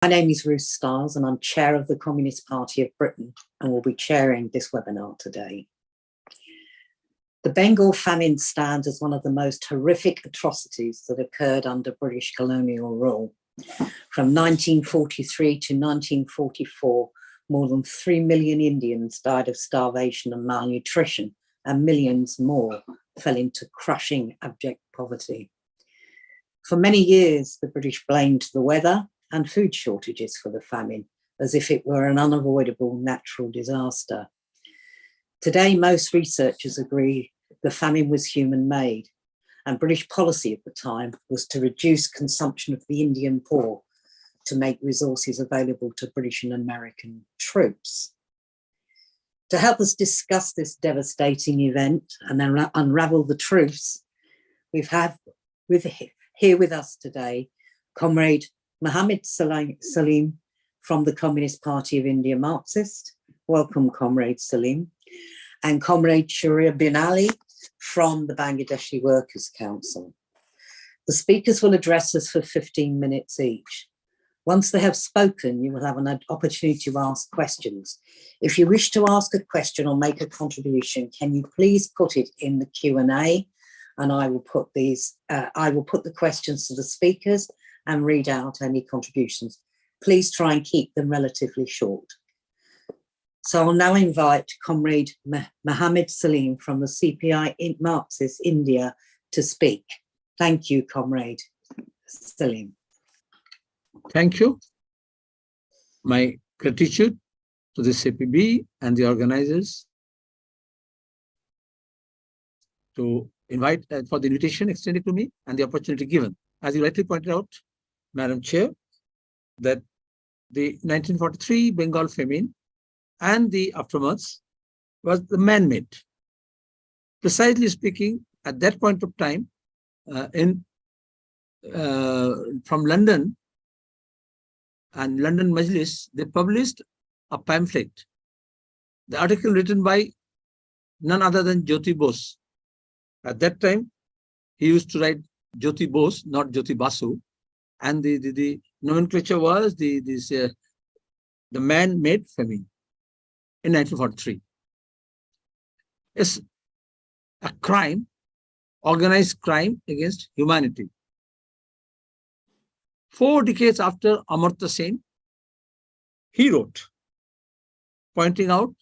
My name is Ruth Stiles and I'm chair of the Communist Party of Britain and will be chairing this webinar today. The Bengal famine stands as one of the most horrific atrocities that occurred under British colonial rule. From 1943 to 1944, more than 3 million Indians died of starvation and malnutrition, and millions more fell into crushing, abject poverty. For many years, the British blamed the weather and food shortages for the famine, as if it were an unavoidable natural disaster. Today, most researchers agree the famine was human-made, and British policy at the time was to reduce consumption of the Indian poor to make resources available to British and American troops. To help us discuss this devastating event and unravel the truths, we have here with us today Comrade Mohammed Salim from the Communist Party of India Marxist. Welcome, Comrade Salim. And Comrade Sharia bin Ali from the Bangladeshi Workers' Council. The speakers will address us for 15 minutes each. Once they have spoken, you will have an opportunity to ask questions. If you wish to ask a question or make a contribution, can you please put it in the Q&A, and I will put the questions to the speakers and read out any contributions. Please try and keep them relatively short. So I'll now invite Comrade Mohammed Salim from the CPI Marxist India to speak. Thank you, Comrade Salim. Thank you. My gratitude to the CPB and the organizers to invite for the invitation extended to me and the opportunity given. As you rightly pointed out, Madam Chair, that the 1943 Bengal famine and the aftermaths was the man-made. Precisely speaking, at that point of time, from London and London Majlis, they published a pamphlet. The article written by none other than Jyoti Bose. At that time, he used to write Jyoti Bose, not Jyoti Basu. And the nomenclature was the man-made famine in 1943. It's a crime, organized crime against humanity. 4 decades after Amartya Sen, he wrote, pointing out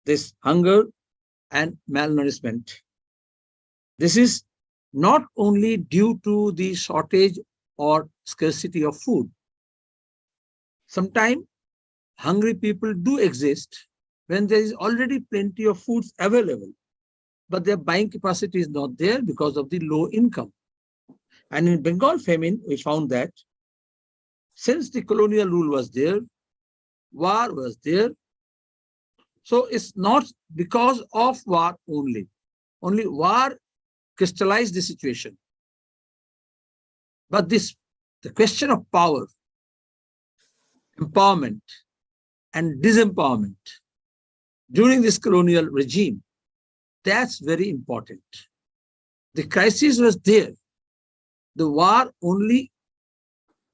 this hunger and malnourishment. This is not only due to the shortage or scarcity of food. Sometimes hungry people do exist when there is already plenty of foods available, but their buying capacity is not there because of the low income. And in Bengal famine, we found that since the colonial rule was there, war was there, so it's not because of war only. Only war crystallized the situation. But the question of power, empowerment, and disempowerment during this colonial regime, that's very important. The crisis was there. The war only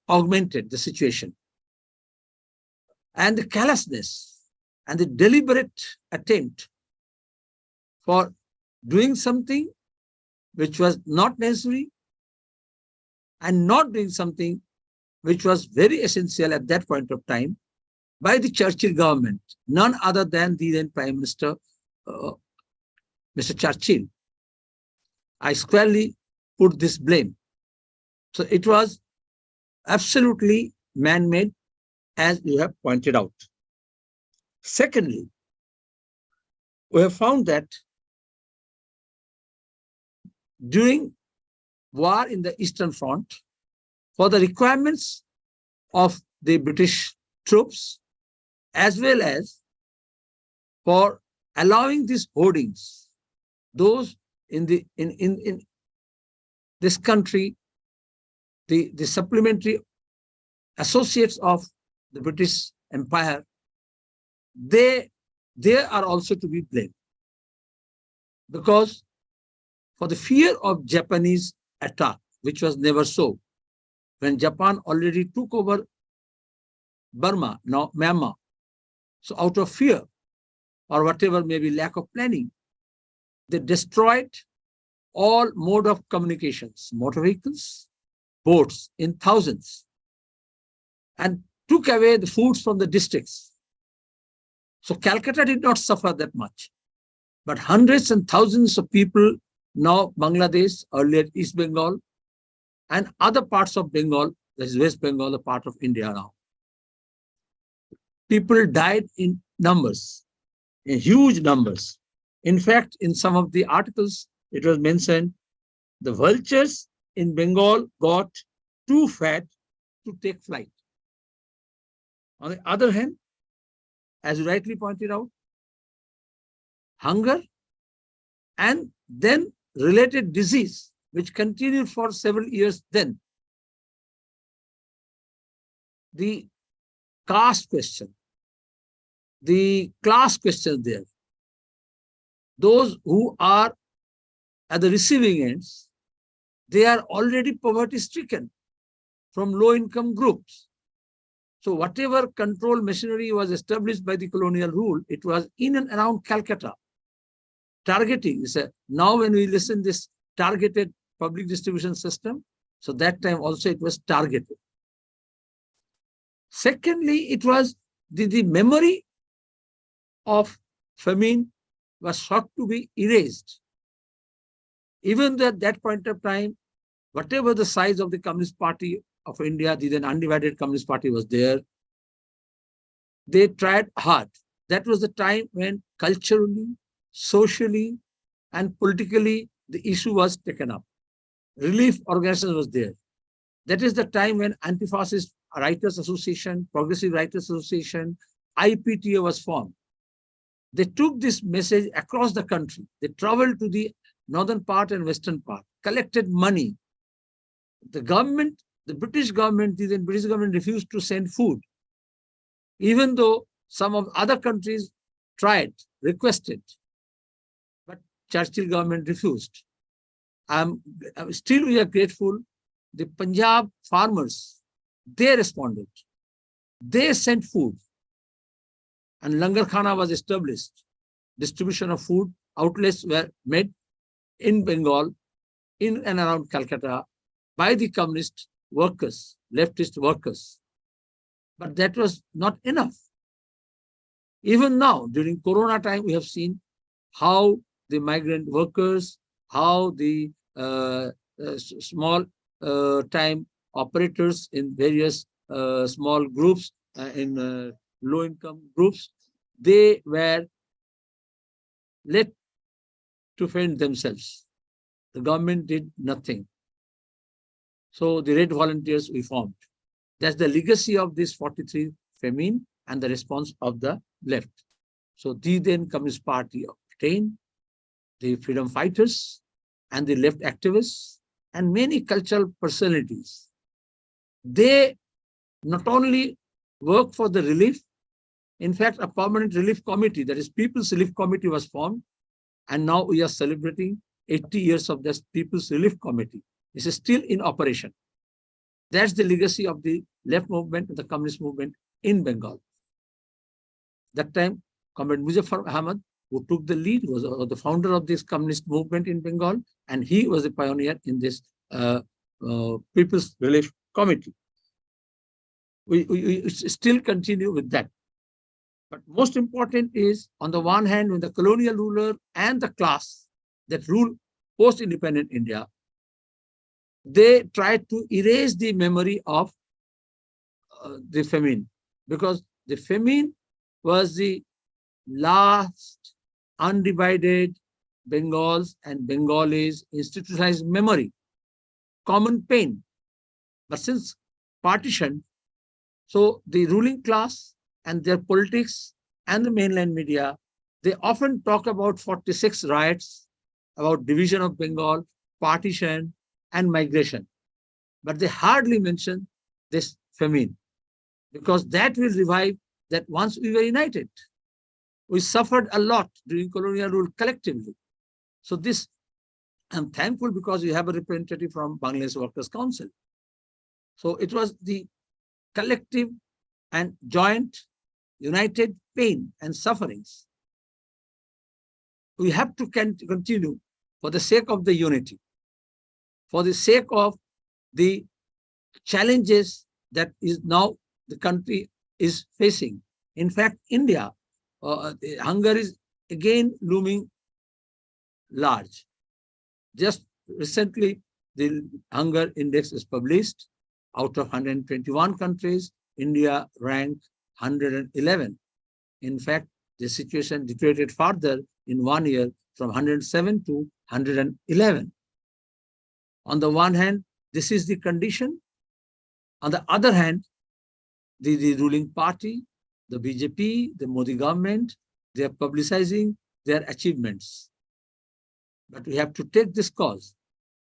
augmented the situation. And the callousness and the deliberate attempt for doing something which was not necessary and not doing something which was very essential at that point of time by the Churchill government, none other than the then Prime Minister, Mr. Churchill. I squarely put this blame. So it was absolutely man-made, as you have pointed out. Secondly, we have found that during war in the Eastern Front, for the requirements of the British troops, as well as for allowing these hoardings, those in this country, the supplementary associates of the British Empire, they are also to be blamed, because for the fear of Japanese attack, which was never so, when Japan already took over Burma, now Myanmar. So out of fear or whatever, maybe lack of planning, they destroyed all mode of communications, motor vehicles, boats in thousands, and took away the foods from the districts. So Calcutta did not suffer that much, but hundreds and thousands of people, now Bangladesh, earlier East Bengal, and other parts of Bengal, that is West Bengal, a part of India now. People died in numbers, in huge numbers. In fact, in some of the articles, it was mentioned the vultures in Bengal got too fat to take flight. On the other hand, as you rightly pointed out, hunger and then related disease, which continued for several years then. The caste question, the class question there. Those who are at the receiving ends, they are already poverty stricken from low income groups. So whatever control machinery was established by the colonial rule, it was in and around Calcutta. Targeting is now when we listen this targeted public distribution system, so that time also it was targeted. Secondly, it was the memory of famine was sought to be erased. Even at that point of time, whatever the size of the Communist Party of India, the then undivided Communist Party was there, they tried hard. That was the time when culturally, socially, and politically the issue was taken up. Relief organization was there. That is the time when Anti-Fascist Writers Association, Progressive Writers Association, IPTA was formed. They took this message across the country. They traveled to the northern part and western part, collected money. The government, the British government, the then British government refused to send food, even though some of other countries tried, requested, but Churchill government refused. Still we are grateful. The Punjab farmers, they responded. They sent food. And Langar Khana was established. Distribution of food outlets were made in Bengal, in and around Calcutta, by the communist workers, leftist workers. But that was not enough. Even now, during Corona time, we have seen how the migrant workers, how the small time operators in various small groups, in low-income groups, they were let to fend themselves. The government did nothing. So the Red Volunteers we formed. That's the legacy of this 43 famine and the response of the left. So the then Communist Party obtained, the freedom fighters and the left activists and many cultural personalities. They not only work for the relief. In fact, a permanent relief committee, that is People's Relief Committee, was formed. And now we are celebrating 80 years of this People's Relief Committee. This is still in operation. That's the legacy of the left movement and the communist movement in Bengal. That time, Comrade Muzaffar Ahmad, who took the lead, was the founder of this communist movement in Bengal, and he was the pioneer in this People's Relief Committee. We still continue with that. But most important is, on the one hand, when the colonial ruler and the class that rule post-independent India, they tried to erase the memory of the famine, because the famine was the last undivided Bengals and Bengalis institutionalized memory, common pain. But since partition, so the ruling class and their politics and the mainland media, they often talk about 46 riots, about division of Bengal, partition, and migration. But they hardly mention this famine, because that will revive that once we were united. We suffered a lot during colonial rule collectively. So this, I'm thankful because we have a representative from Bangladesh Workers' Council. So it was the collective and joint, united pain and sufferings. We have to continue for the sake of the unity, for the sake of the challenges that is now the country is facing. In fact, India, the hunger is again looming large. Just recently, the hunger index is published. Out of 121 countries, India ranked 111. In fact, the situation deteriorated further in 1 year from 107 to 111. On the one hand, this is the condition. On the other hand, the ruling party, the BJP, the Modi government, they are publicizing their achievements. But we have to take this cause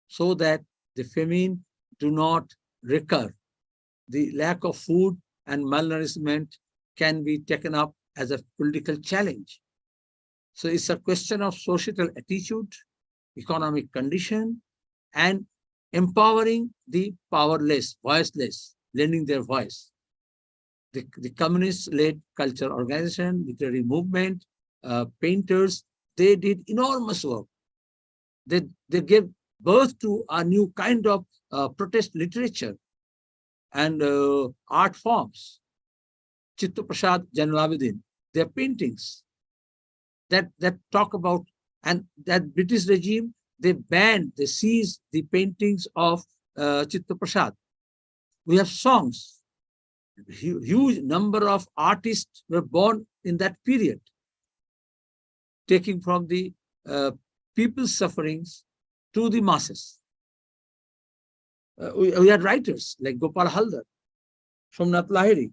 so that the famine do not recur. The lack of food and malnourishment can be taken up as a political challenge. So it's a question of societal attitude, economic condition, and empowering the powerless, voiceless, lending their voice. The communist-led culture organization, literary movement, painters, they did enormous work. They gave birth to a new kind of protest literature and art forms. Chitta Prasad, Zainul Abidin, their paintings that talk about, and that British regime, they seized the paintings of Chitta Prasad. We have songs. Huge number of artists were born in that period, taking from the people's sufferings to the masses. We had writers like Gopal Haldar, Somnath Lahiri,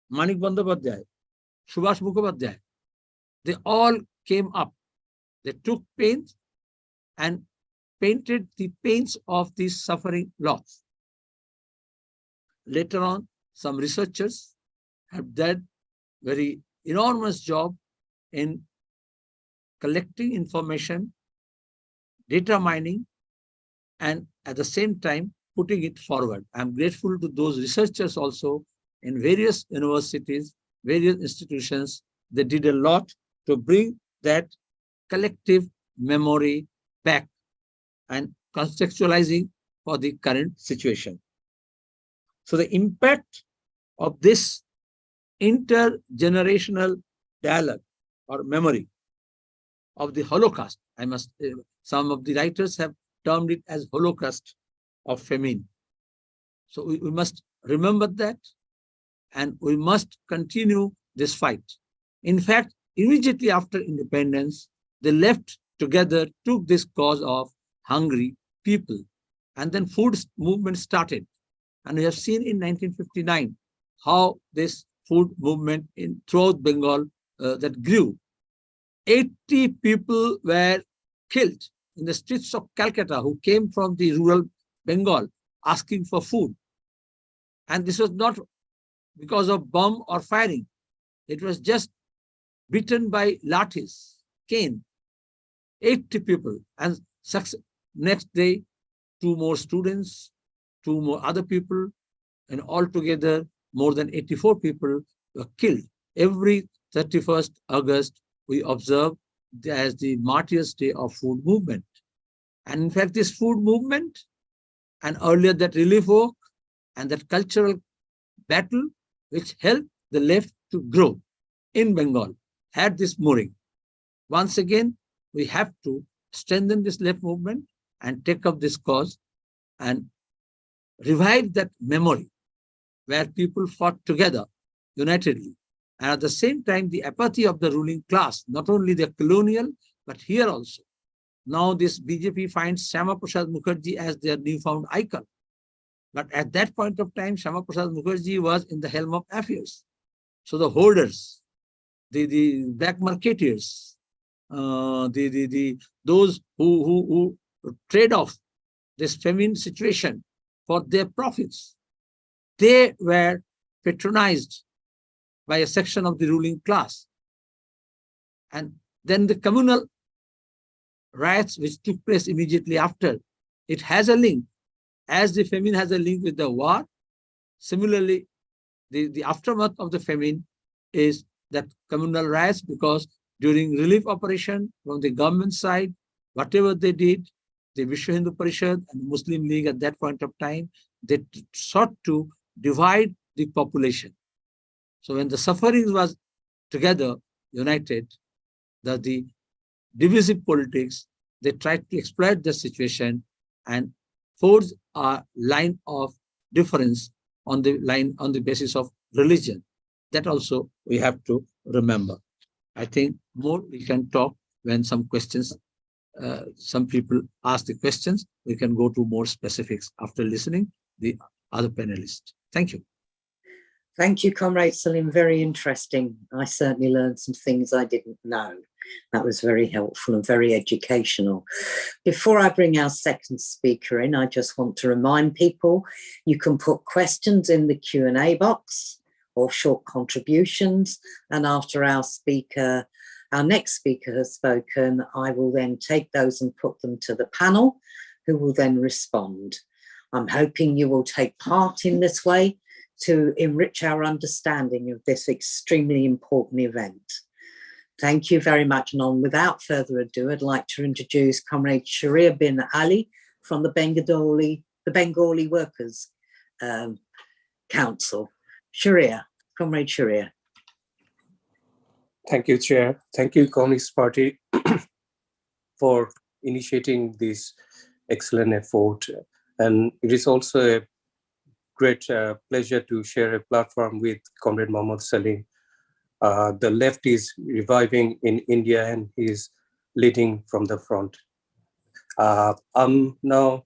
Manik Bandyopadhyay, Subhash Mukhopadhyay. They all came up. They took pains and painted the pains of these suffering lots. Later on, some researchers have done very enormous job in collecting information, data mining, and at the same time putting it forward. I'm grateful to those researchers also in various universities, various institutions. They did a lot to bring that collective memory back and contextualizing for the current situation. So the impact of this intergenerational dialogue or memory of the Holocaust, some of the writers have termed it as Holocaust of famine. So we must remember that, and we must continue this fight. In fact, immediately after independence, the left together took this cause of hungry people, and then food movement started. And we have seen in 1959 how this food movement throughout Bengal that grew. 80 people were killed in the streets of Calcutta who came from the rural Bengal asking for food. And this was not because of bomb or firing. It was just beaten by lathis, cane. 80 people. And next day, 2 more students, 2 more other people, and altogether more than 84 people were killed. Every 31st August, we observe as the Martyrs' Day of Food Movement. And in fact, this food movement, and earlier that relief work, and that cultural battle, which helped the left to grow in Bengal, had this mooring. Once again, we have to strengthen this left movement and take up this cause and revive that memory where people fought together unitedly. And at the same time, the apathy of the ruling class, not only the colonial, but here also. Now this BJP finds Shyama Prasad Mukherjee as their newfound icon. But at that point of time, Shyama Prasad Mukherjee was in the helm of affairs. So the hoarders, the black marketeers, those who trade off this famine situation for their profits, they were patronized by a section of the ruling class. And then the communal riots which took place immediately after, it has a link. As the famine has a link with the war, similarly, the aftermath of the famine is that communal riots, because during relief operation from the government side, whatever they did, the Vishwa Hindu Parishad and the Muslim League at that point of time, they sought to divide the population. So when the sufferings was together, united, the divisive politics, they tried to exploit the situation and forge a line of difference on the basis of religion. That also we have to remember. I think more we can talk when some questions, some people ask the questions, we can go to more specifics after listening the other panelists. Thank you. Thank you, Comrade Salim. Very interesting. I certainly learned some things I didn't know. That was very helpful and very educational. Before I bring our second speaker in, I just want to remind people you can put questions in the Q&A box or short contributions. And after our next speaker has spoken, I will then take those and put them to the panel, who will then respond. I'm hoping you will take part in this way to enrich our understanding of this extremely important event. Thank you very much. And without further ado, I'd like to introduce Comrade Sharia bin Ali from the Bengali Workers Council. Sharia, Comrade Sharia. Thank you, Chair. Thank you, Communist Party, for initiating this excellent effort. And it is also a great pleasure to share a platform with Comrade Mohammad Salim. The left is reviving in India and he is leading from the front. I'm now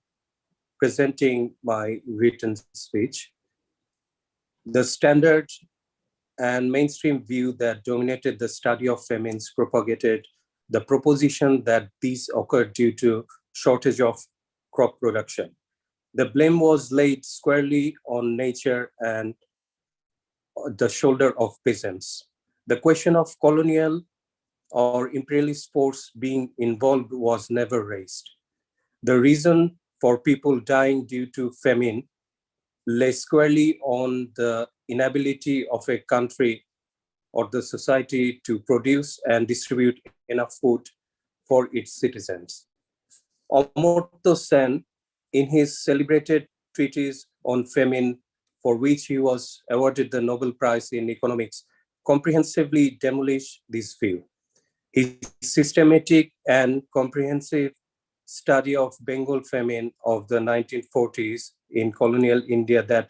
presenting my written speech. The standard and mainstream view that dominated the study of famines propagated the proposition that these occurred due to shortage of crop production. The blame was laid squarely on nature and the shoulder of peasants. The question of colonial or imperialist force being involved was never raised. The reason for people dying due to famine lay squarely on the inability of a country or the society to produce and distribute enough food for its citizens. Amartya Sen, in his celebrated treatise on famine, for which he was awarded the Nobel Prize in Economics, comprehensively demolished this view. His systematic and comprehensive study of Bengal famine of the 1940s in colonial India that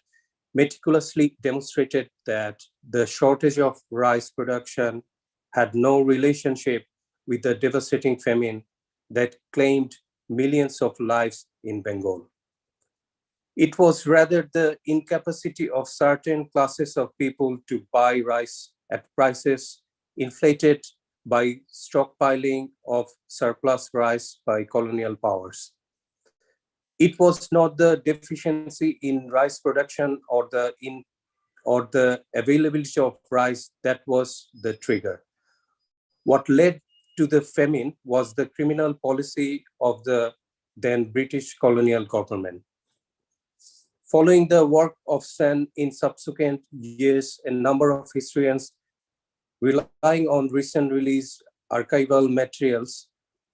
meticulously demonstrated that the shortage of rice production had no relationship with the devastating famine that claimed millions of lives in Bengal. It was rather the incapacity of certain classes of people to buy rice at prices inflated by stockpiling of surplus rice by colonial powers. It was not the deficiency in rice production or the availability of rice that was the trigger. What led to the famine was the criminal policy of the then British colonial government. Following the work of Sen in subsequent years, a number of historians relying on recent released archival materials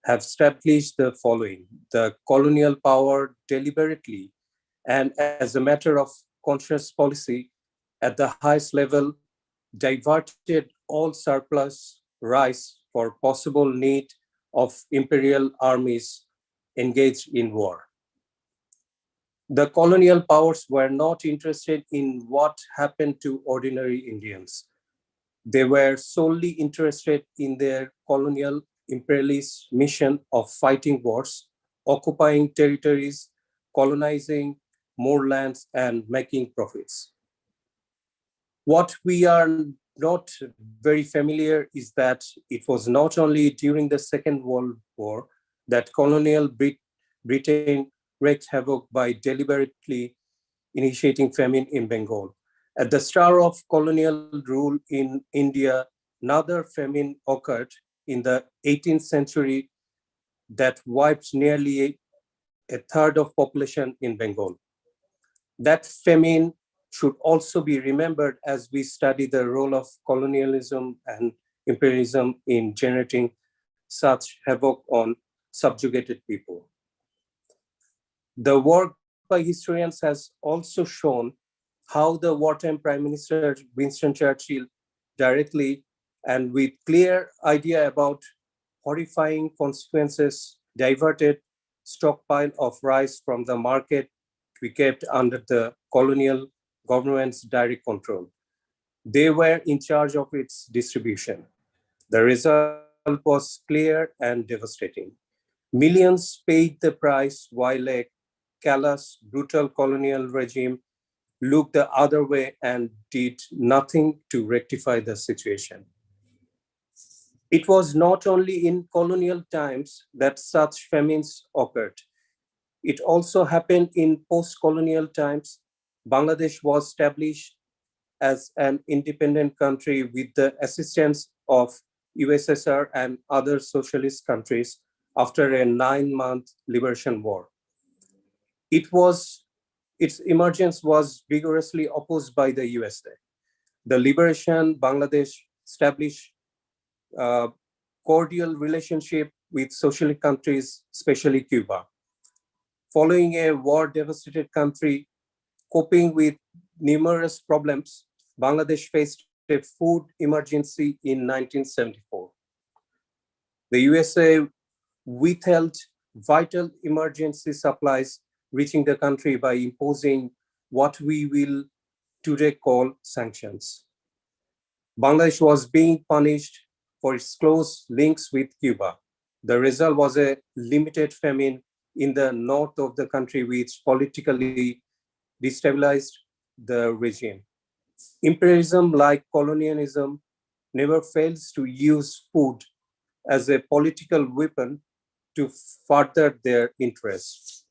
have established the following. The colonial power deliberately and as a matter of conscious policy at the highest level diverted all surplus rice for possible need of imperial armies engaged in war. The colonial powers were not interested in what happened to ordinary Indians. They were solely interested in their colonial imperialist mission of fighting wars, occupying territories, colonizing more lands, and making profits. What we are not very familiar is that it was not only during the Second World War that colonial Britain wreaked havoc by deliberately initiating famine in Bengal. At the start of colonial rule in India, another famine occurred in the 18th century that wiped nearly a third of population in Bengal. That famine should also be remembered as we study the role of colonialism and imperialism in generating such havoc on subjugated people. The work by historians has also shown how the wartime Prime Minister Winston Churchill directly and with clear idea about horrifying consequences diverted stockpile of rice from the market to be kept under the colonial government's direct control. They were in charge of its distribution. The result was clear and devastating. Millions paid the price while a callous, brutal colonial regime looked the other way and did nothing to rectify the situation. It was not only in colonial times that such famines occurred. It also happened in post-colonial times. Bangladesh was established as an independent country with the assistance of USSR and other socialist countries after a 9-month liberation war. Its emergence was vigorously opposed by the USA. The liberation Bangladesh established a cordial relationship with socialist countries, especially Cuba. Following a war-devastated country, coping with numerous problems, Bangladesh faced a food emergency in 1974. The USA withheld vital emergency supplies reaching the country by imposing what we will today call sanctions. Bangladesh was being punished for its close links with Cuba. The result was a limited famine in the north of the country, which politically destabilized the regime. Imperialism, like colonialism, never fails to use food as a political weapon to further their interests.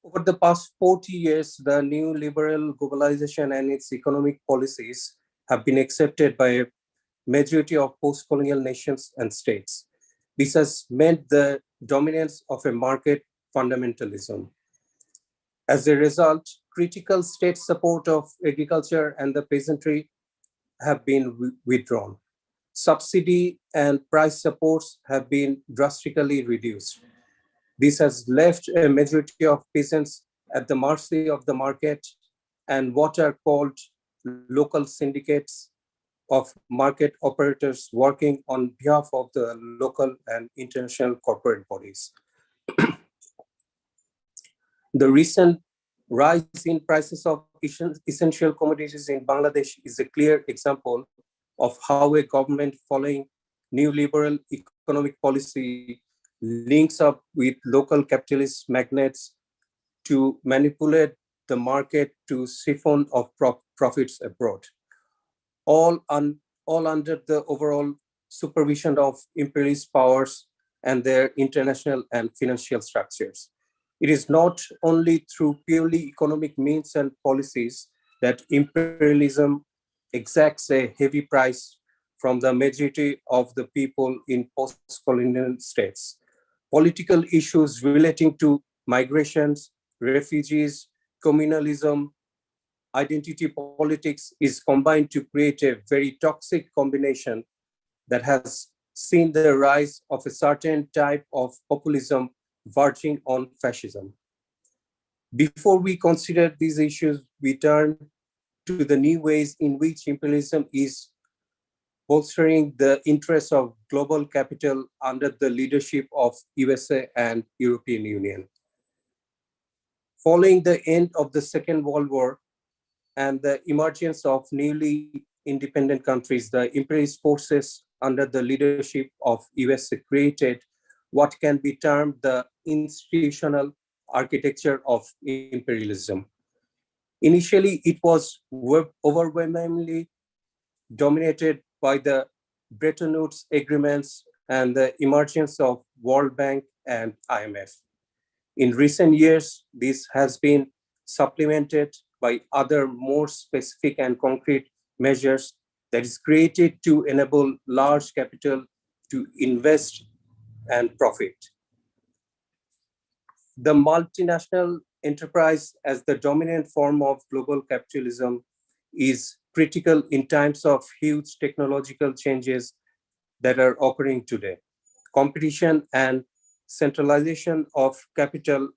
Over the past 40 years, the new liberal globalization and its economic policies have been accepted by a majority of post-colonial nations and states. This has meant the dominance of a market fundamentalism. As a result, critical state support of agriculture and the peasantry have been withdrawn. Subsidy and price supports have been drastically reduced. This has left a majority of peasants at the mercy of the market and what are called local syndicates of market operators working on behalf of the local and international corporate bodies. The recent rise in prices of essential commodities in Bangladesh is a clear example of how a government following neoliberal economic policy links up with local capitalist magnates to manipulate the market to siphon off profits abroad, all under the overall supervision of imperialist powers and their international and financial structures. It is not only through purely economic means and policies that imperialism exacts a heavy price from the majority of the people in post-colonial states. Political issues relating to migrations, refugees, communalism, identity politics is combined to create a very toxic combination that has seen the rise of a certain type of populism verging on fascism. Before we consider these issues, we turn to the new ways in which imperialism is bolstering the interests of global capital under the leadership of USA and European Union. Following the end of the Second World War and the emergence of newly independent countries, the imperialist forces under the leadership of USA created what can be termed the institutional architecture of imperialism. Initially, it was overwhelmingly dominated by the Bretton Woods agreements and the emergence of World Bank and IMF. In recent years, this has been supplemented by other more specific and concrete measures that is created to enable large capital to invest and profit. The multinational enterprise as the dominant form of global capitalism is critical in times of huge technological changes that are occurring today. Competition and centralization of capital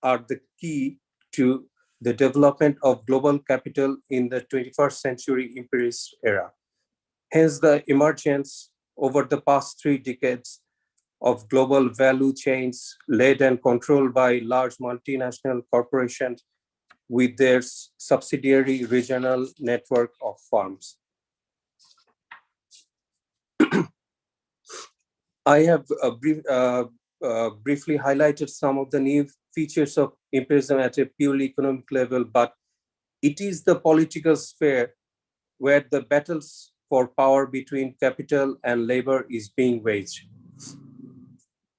are the key to the development of global capital in the 21st century imperialist era. Hence, the emergence over the past 3 decades of global value chains led and controlled by large multinational corporations with their subsidiary regional network of firms. I have briefly highlighted some of the new features of imperialism at a purely economic level, but it is the political sphere where the battles for power between capital and labor is being waged.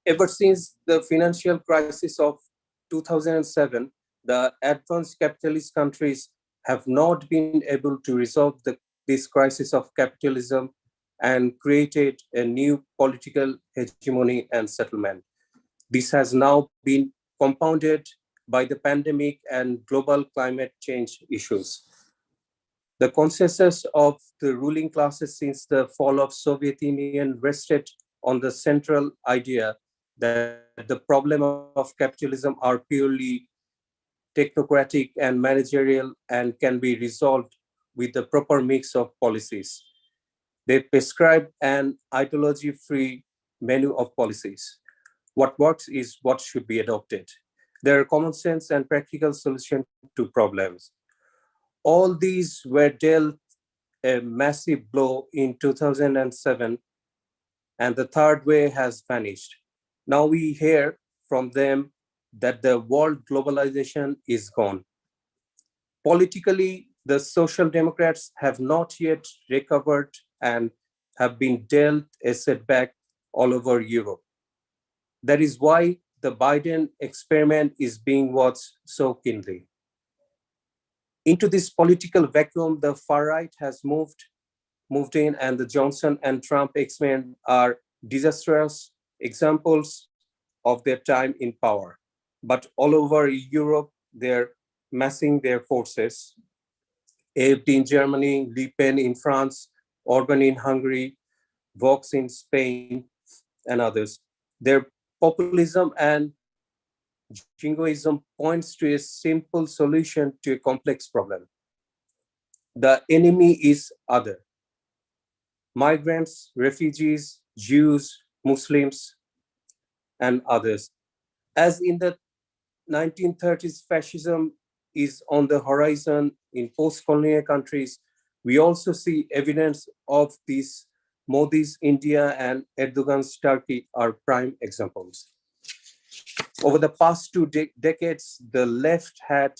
Ever since the financial crisis of 2007, the advanced capitalist countries have not been able to resolve this crisis of capitalism and created a new political hegemony and settlement. This has now been compounded by the pandemic and global climate change issues. The consensus of the ruling classes since the fall of Soviet Union rested on the central idea that the problem of capitalism are purely technocratic and managerial and can be resolved with the proper mix of policies. They prescribe an ideology-free menu of policies. What works is what should be adopted. There are common sense and practical solutions to problems. All these were dealt a massive blow in 2007, and the third way has vanished. Now we hear from them that the world globalization is gone. Politically, the Social Democrats have not yet recovered and have been dealt a setback all over Europe. That is why the Biden experiment is being watched so keenly. Into this political vacuum, the far right has moved in, and the Johnson and Trump experiment are disastrous examples of their time in power. But all over Europe, they're massing their forces. AfD in Germany, Le Pen in France, Orban in Hungary, Vox in Spain, and others. Their populism and jingoism points to a simple solution to a complex problem. The enemy is other. Migrants, refugees, Jews, Muslims, and others. As in the 1930s, fascism is on the horizon in post-colonial countries. We also see evidence of this. Modi's India and Erdogan's Turkey are prime examples. Over the past 2 decades, the left had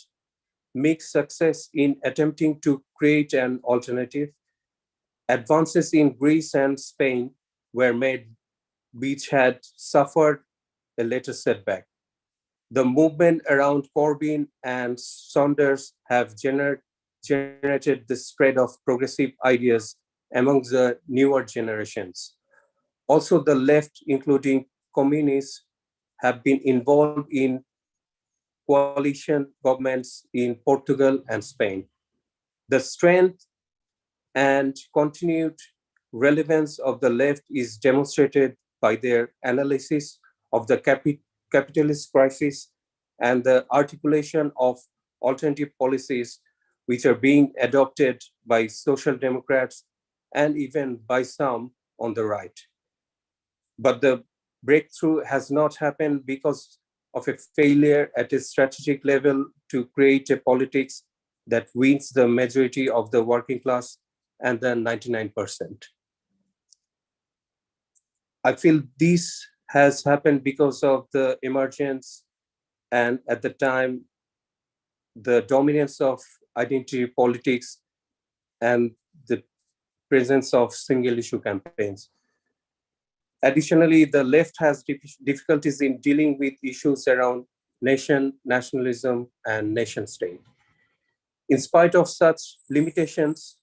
mixed success in attempting to create an alternative. Advances in Greece and Spain were made, which had suffered a later setback. The movement around Corbyn and Saunders have generated the spread of progressive ideas among the newer generations. Also, the left, including communists, have been involved in coalition governments in Portugal and Spain. The strength and continued relevance of the left is demonstrated by their analysis of the capitalist crisis and the articulation of alternative policies which are being adopted by social democrats and even by some on the right. But the breakthrough has not happened because of a failure at a strategic level to create a politics that wins the majority of the working class and the 99%. I feel this has happened because of the emergence and at the time, the dominance of identity politics and the presence of single issue campaigns. Additionally, the left has difficulties in dealing with issues around nation, nationalism, and nation state. In spite of such limitations,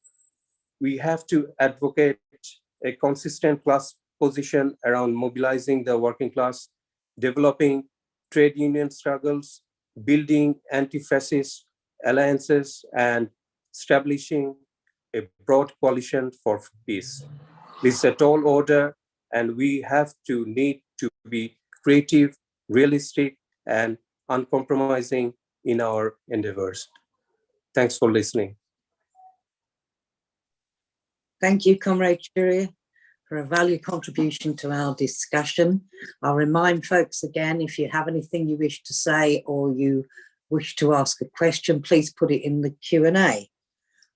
we have to advocate a consistent class position around mobilizing the working class, developing trade union struggles, building anti-fascist alliances and establishing a broad coalition for peace. This is a tall order, and we need to be creative, realistic, and uncompromising in our endeavors. Thanks for listening. Thank you, Comrade Churia, for a valued contribution to our discussion. I'll remind folks again, if you have anything you wish to say or you wish to ask a question, please put it in the Q&A.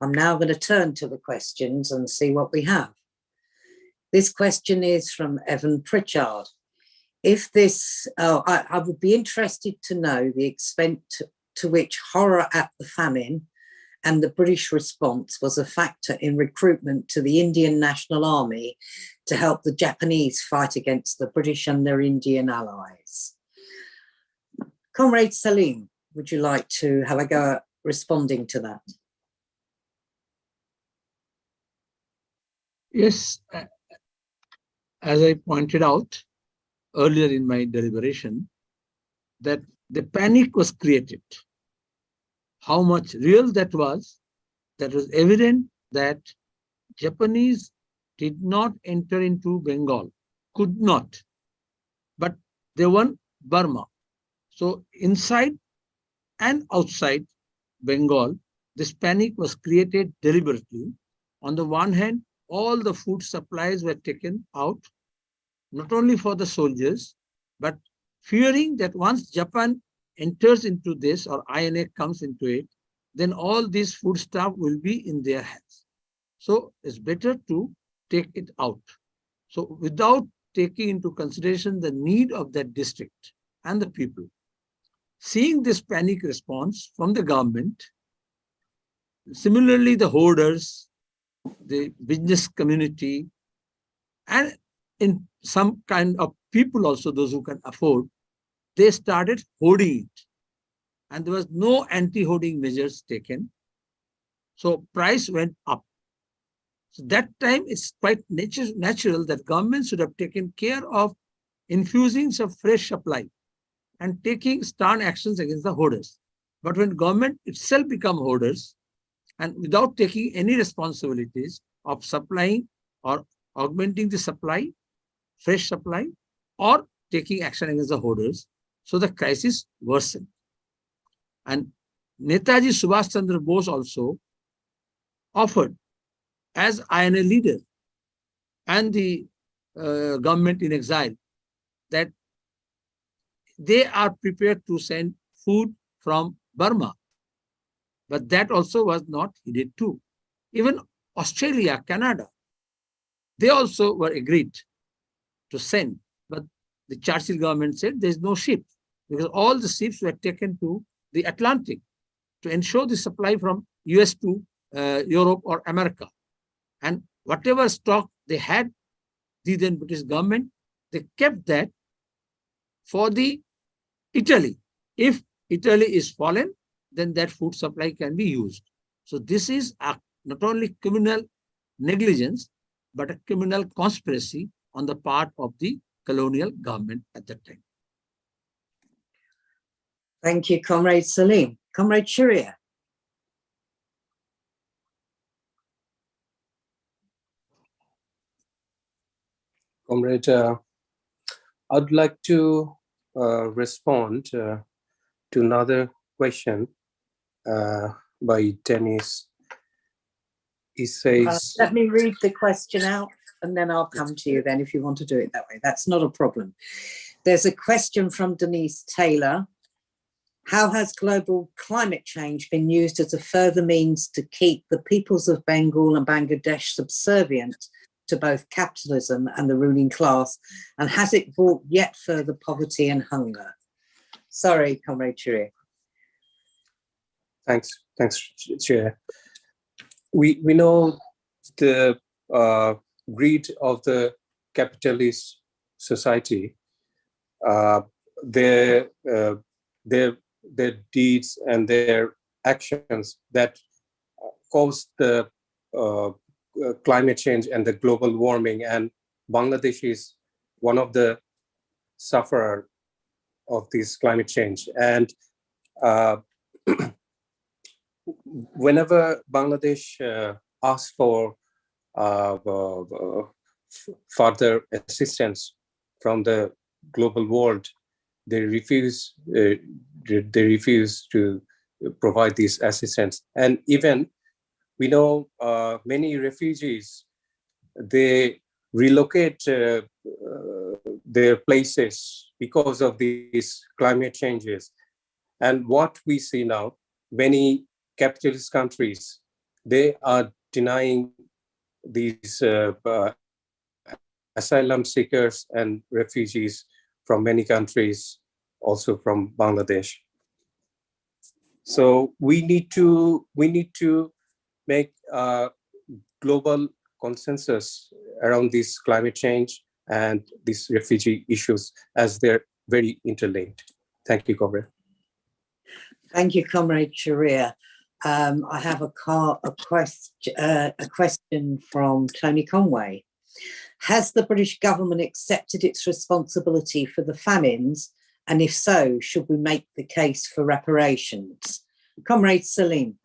I'm now going to turn to the questions and see what we have. This question is from Evan Pritchard. If this, I would be interested to know the extent to which horror at the famine and the British response was a factor in recruitment to the Indian National Army to help the Japanese fight against the British and their Indian allies. Comrade Salim, would you like to have a go at responding to that? Yes, as I pointed out earlier in my deliberation, that the panic was created. How much real that was evident that Japanese did not enter into Bengal, could not, but they won Burma. So inside and outside Bengal, this panic was created deliberately. On the one hand, all the food supplies were taken out, not only for the soldiers, but fearing that once Japan enters into this or INA comes into it, then all this food stuff will be in their hands. So it's better to take it out. So without taking into consideration the need of that district and the people, seeing this panic response from the government, similarly the hoarders, the business community, and in some kind of people also, those who can afford, they started hoarding it. And there was no anti-hoarding measures taken. So price went up. So that time it's quite natural that government should have taken care of infusing some fresh supply and taking stern actions against the hoarders. But when government itself become hoarders and without taking any responsibilities of supplying or augmenting the supply, fresh supply, or taking action against the hoarders, so the crisis worsened. And Netaji Subhash Chandra Bose also offered as INA leader and the government in exile that they are prepared to send food from Burma. But that also was not heeded too. Even Australia, Canada, they also were agreed to send. But the Churchill government said there's no ship because all the ships were taken to the Atlantic to ensure the supply from US to Europe or America. And whatever stock they had, the then British government, they kept that for the Italy. If Italy is fallen, then that food supply can be used. So this is not only criminal negligence, but a criminal conspiracy on the part of the colonial government at that time. Thank you, Comrade Salim. Comrade Churia. Comrade, I'd like to respond to another question by Dennis. He says... let me read the question out and then I'll come to you then if you want to do it that way. That's not a problem. There's a question from Denise Taylor. How has global climate change been used as a further means to keep the peoples of Bengal and Bangladesh subservient to both capitalism and the ruling class? And has it brought yet further poverty and hunger? Sorry, Comrade Churia. Thanks, Chair. We know the greed of the capitalist society, their deeds and their actions that cause the climate change and the global warming. And Bangladesh is one of the sufferers of this climate change. And uh, whenever Bangladesh asks for further assistance from the global world, they refuse to provide this assistance. And even we know many refugees, they relocate their places because of these climate changes. And what we see now, many capitalist countries, they are denying these asylum seekers and refugees from many countries, also from Bangladesh. So we need to make a global consensus around this climate change and these refugee issues, as they're very interlinked. Thank you, Comrade. Thank you, Comrade Sharia. I have a question from Tony Conway. Has the British government accepted its responsibility for the famines? And if so, should we make the case for reparations? Comrade Salim.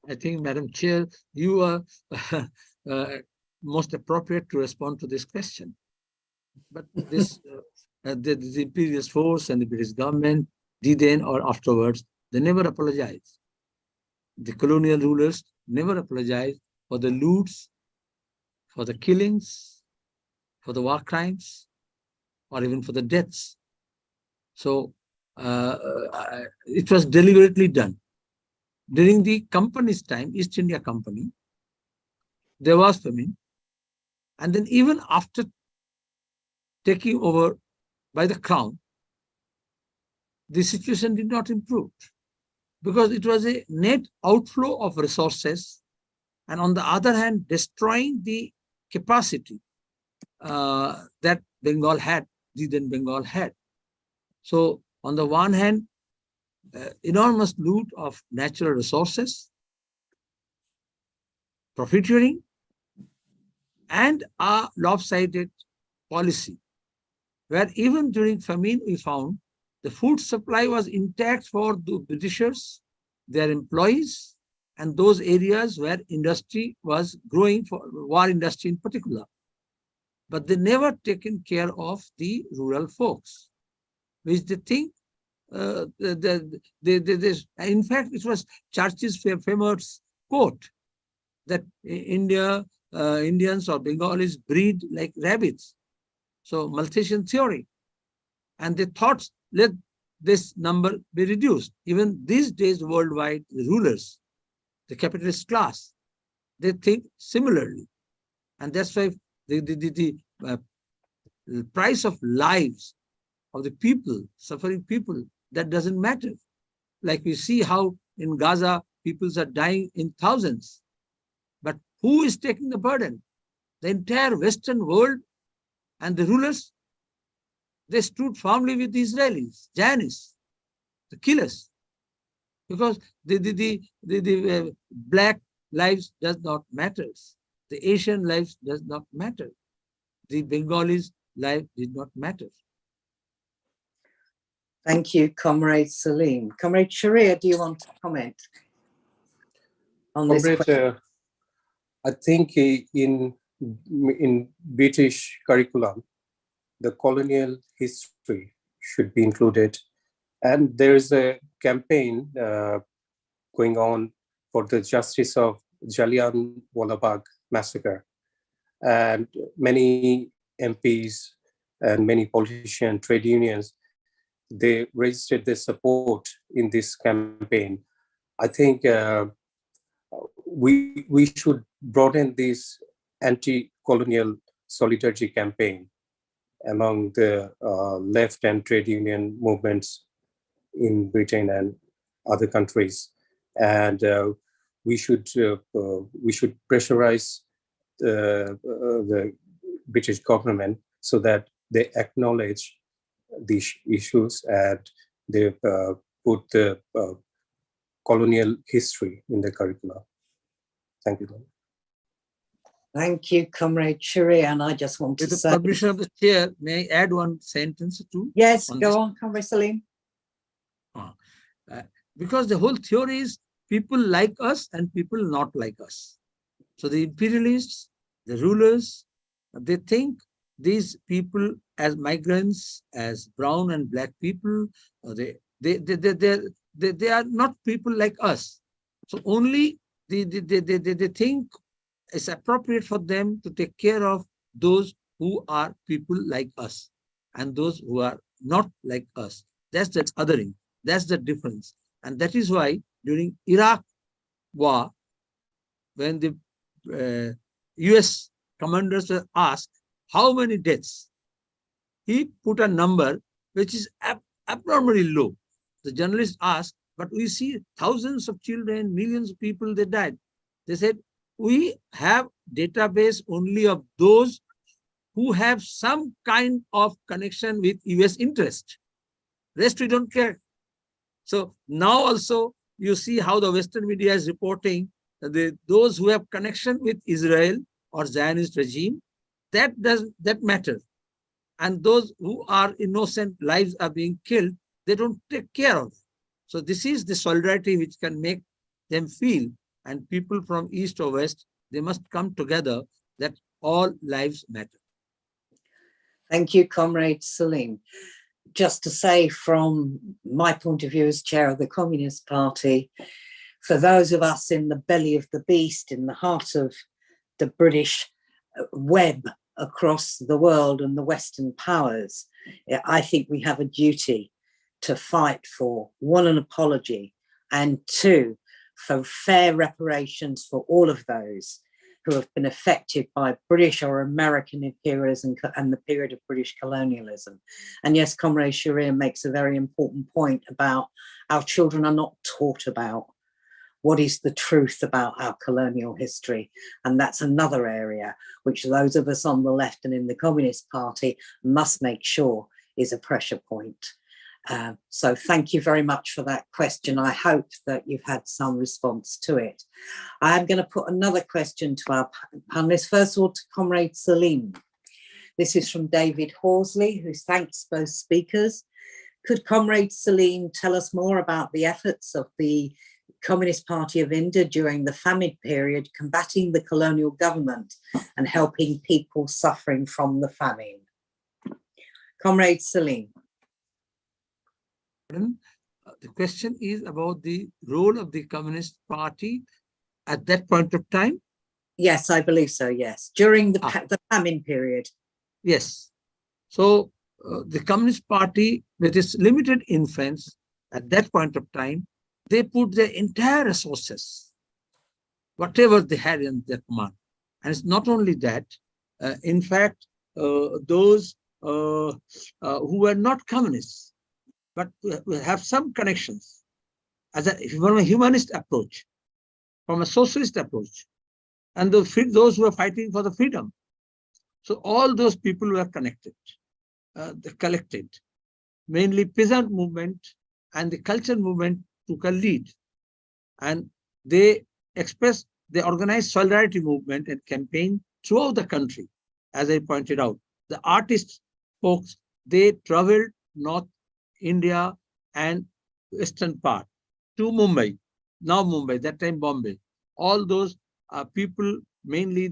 I think, Madam Chair, you are most appropriate to respond to this question. But this, the imperial force and the British government, then or afterwards, they never apologized. The colonial rulers never apologized for the loots, for the killings, for the war crimes, or even for the deaths. So it was deliberately done. During the company's time, East India Company, there was famine. And then even after taking over by the crown, the situation did not improve because it was a net outflow of resources, and on the other hand, destroying the capacity that Bengal had, the then Bengal had. So on the one hand, enormous loot of natural resources, profiteering, and a lopsided policy, where even during famine we found the food supply was intact for the Britishers, their employees, and those areas where industry was growing, for war industry in particular. But they never taken care of the rural folks, which they think, in fact, it was Churchill's famous quote that Indians or Bengalis breed like rabbits. So Malthusian theory. And they thought, let this number be reduced. Even these days worldwide, the rulers, the capitalist class, they think similarly. And that's why the price of lives of the people, suffering people, that doesn't matter. Like we see how in Gaza, people are dying in thousands. But who is taking the burden? The entire Western world and the rulers. They stood firmly with the Israelis, Zionists, the killers, because the black lives does not matter. The Asian lives does not matter. The Bengalis' life did not matter. Thank you, Comrade Salim. Comrade Sharia, do you want to comment on this question? I think in British curriculum, the colonial history should be included. And there's a campaign going on for the justice of Jallianwala Bagh massacre. And many MPs and many politicians, trade unions, they registered their support in this campaign. I think we should broaden this anti-colonial solidarity campaign among the left and trade union movements in Britain and other countries, and we should pressurize the British government so that they acknowledge these issues and they put the colonial history in the curriculum. Thank you. Thank you, Comrade Sharia. And I just want to With the say, permission of the chair, may I add one sentence too? yes, on go this? on, Comrade Salim. Because the whole theory is people like us and people not like us. So the imperialists, the rulers, they think these people as migrants, as brown and black people, they are not people like us. So only they think it's appropriate for them to take care of those who are people like us and those who are not like us. That's the othering. That's the difference. And that is why during Iraq war, when the US commanders were asked how many deaths, he put a number which is abnormally low. The journalist asked, but we see thousands of children, millions of people, they died. They said, we have database only of those who have some kind of connection with US interest. Rest we don't care. So now also you see how the Western media is reporting those who have connection with Israel or Zionist regime, that matter. And those who are innocent, lives are being killed, they don't take care of it. So this is the solidarity which can make them feel, and people from east or west, they must come together that all lives matter. Thank you, Comrade Salim. Just to say, from my point of view as chair of the Communist Party, for those of us in the belly of the beast, in the heart of the British web across the world and the Western powers, I think we have a duty to fight for, one, an apology, and two, for fair reparations for all of those who have been affected by British or American imperialism and the period of British colonialism. And yes, Comrade Sharia makes a very important point about our children are not taught about what is the truth about our colonial history. And that's another area which those of us on the left and in the Communist Party must make sure is a pressure point. So thank you very much for that question. I hope that you've had some response to it. I'm going to put another question to our panelists. First of all, to Comrade Salim. This is from David Horsley, who thanks both speakers. Could Comrade Salim tell us more about the efforts of the Communist Party of India during the famine period, combating the colonial government and helping people suffering from the famine? Comrade Salim. The question is about the role of the Communist Party at that point of time? Yes, I believe so, yes. During the famine period. Yes. So the Communist Party, with its limited influence at that point of time, they put their entire resources, whatever they had in their command. And it's not only that, in fact, those who were not communists, but have some connections from a humanist approach, from a socialist approach, and those who are fighting for the freedom. So all those people were connected, collected. Mainly peasant movement and the culture movement took a lead. And they organized solidarity movement and campaign throughout the country. As I pointed out, the artists folks, they traveled North India and western part to Mumbai, now Mumbai, that time Bombay. All those people, mainly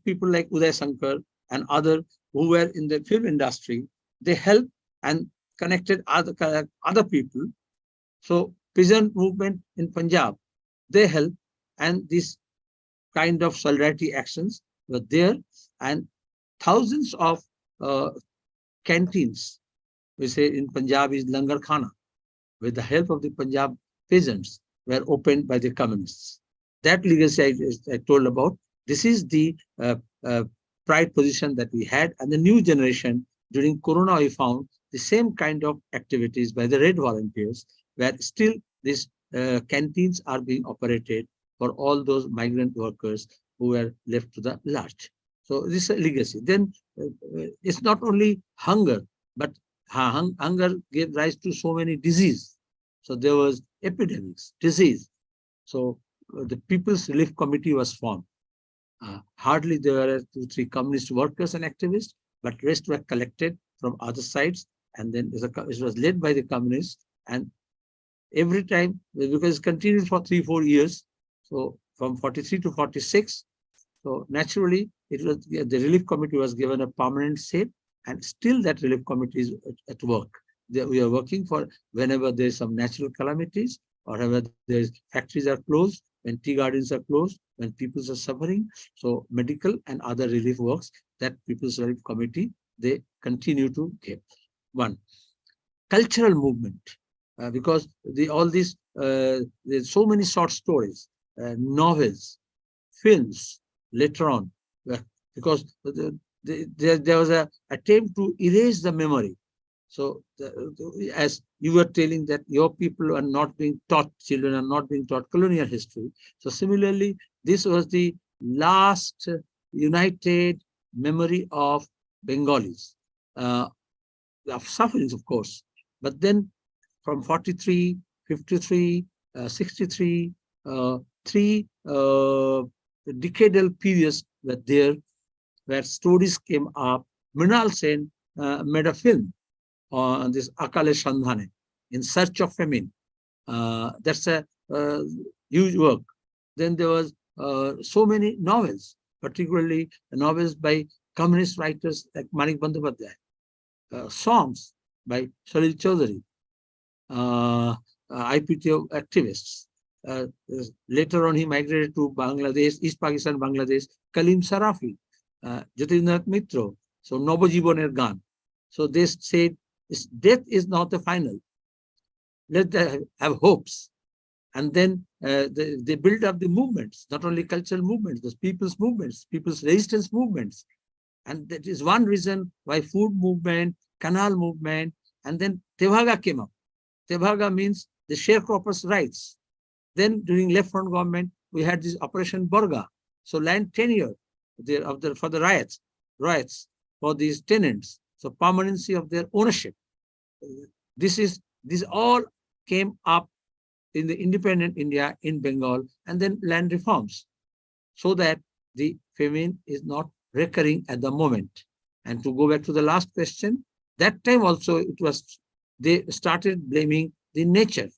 people like Uday Shankar and other who were in the film industry, they helped and connected other people. So peasant movement in Punjab, they helped, and this kind of solidarity actions were there, and thousands of canteens, we say in Punjab is Langar Khana, with the help of the Punjab peasants, were opened by the communists. That legacy I told about, this is the pride position that we had, and the new generation during Corona, we found the same kind of activities by the Red Volunteers, where still these canteens are being operated for all those migrant workers who were left to the large. So this is a legacy. Then it's not only hunger, but hunger gave rise to so many diseases. So there was epidemics, disease. So the People's Relief Committee was formed. Hardly there were 2-3 communist workers and activists, but rest were collected from other sides. And then it was led by the communists. And every time, because it continued for 3-4 years, so from 43 to 46, so naturally, it was the relief committee was given a permanent seat, and still that relief committee is at work. We are working for whenever there is some natural calamities, or whenever there's factories are closed, when tea gardens are closed, when people are suffering. So medical and other relief works that People's Relief Committee, they continue to give. One, cultural movement, because all these, there's so many short stories, novels, films, later on, because there was an attempt to erase the memory. So as you were telling that your people are not being taught, children are not being taught colonial history. So similarly, this was the last united memory of Bengalis, of sufferings, of course. But then from 43, 53, 63, 3 decadal periods were there, where stories came up. Mrinal Sen made a film on this Akale Sandhane, In Search of Famine. That's a huge work. Then there was so many novels, particularly novels by communist writers like Manik Bandyopadhyay, songs by Salil Chaudhary, IPTO activists. Later on, he migrated to Bangladesh, East Pakistan, Bangladesh, Kalim Sarafi, Jyotirindra Mitra, so Nobojiboner Gan. So they said, death is not the final. Let them have hopes. And then they build up the movements, not only cultural movements, the people's movements, people's resistance movements. And that is one reason why food movement, canal movement, and then Tebhaga came up. Tebhaga means the sharecroppers' rights. Then during left front government, we had this Operation Borga. So land tenure for the riots for these tenants. So permanency of their ownership. This all came up in the independent India in Bengal, and then land reforms, so that the famine is not recurring at the moment. And to go back to the last question, that time also they started blaming the nature.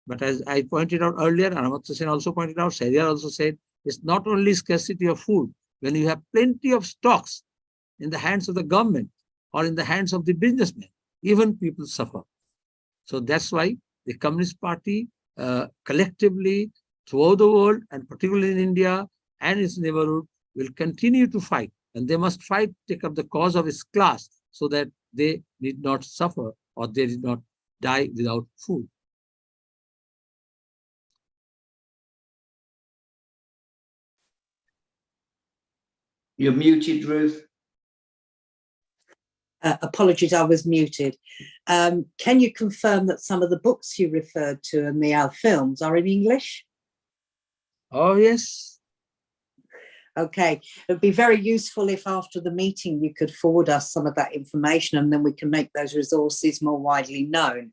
But as I pointed out earlier, and Ahmad Hussain also pointed out, Shahryar also said, it's not only scarcity of food. When you have plenty of stocks in the hands of the government or in the hands of the businessmen, even people suffer. So that's why the Communist Party collectively throughout the world, and particularly in India and its neighborhood, will continue to fight. And they must fight, take up the cause of its class, so that they need not suffer or they did not die without food. You're muted, Ruth. Apologies, I was muted. Can you confirm that some of the books you referred to and the films are in English? Oh, yes. Okay, it would be very useful if after the meeting you could forward us some of that information, and then we can make those resources more widely known.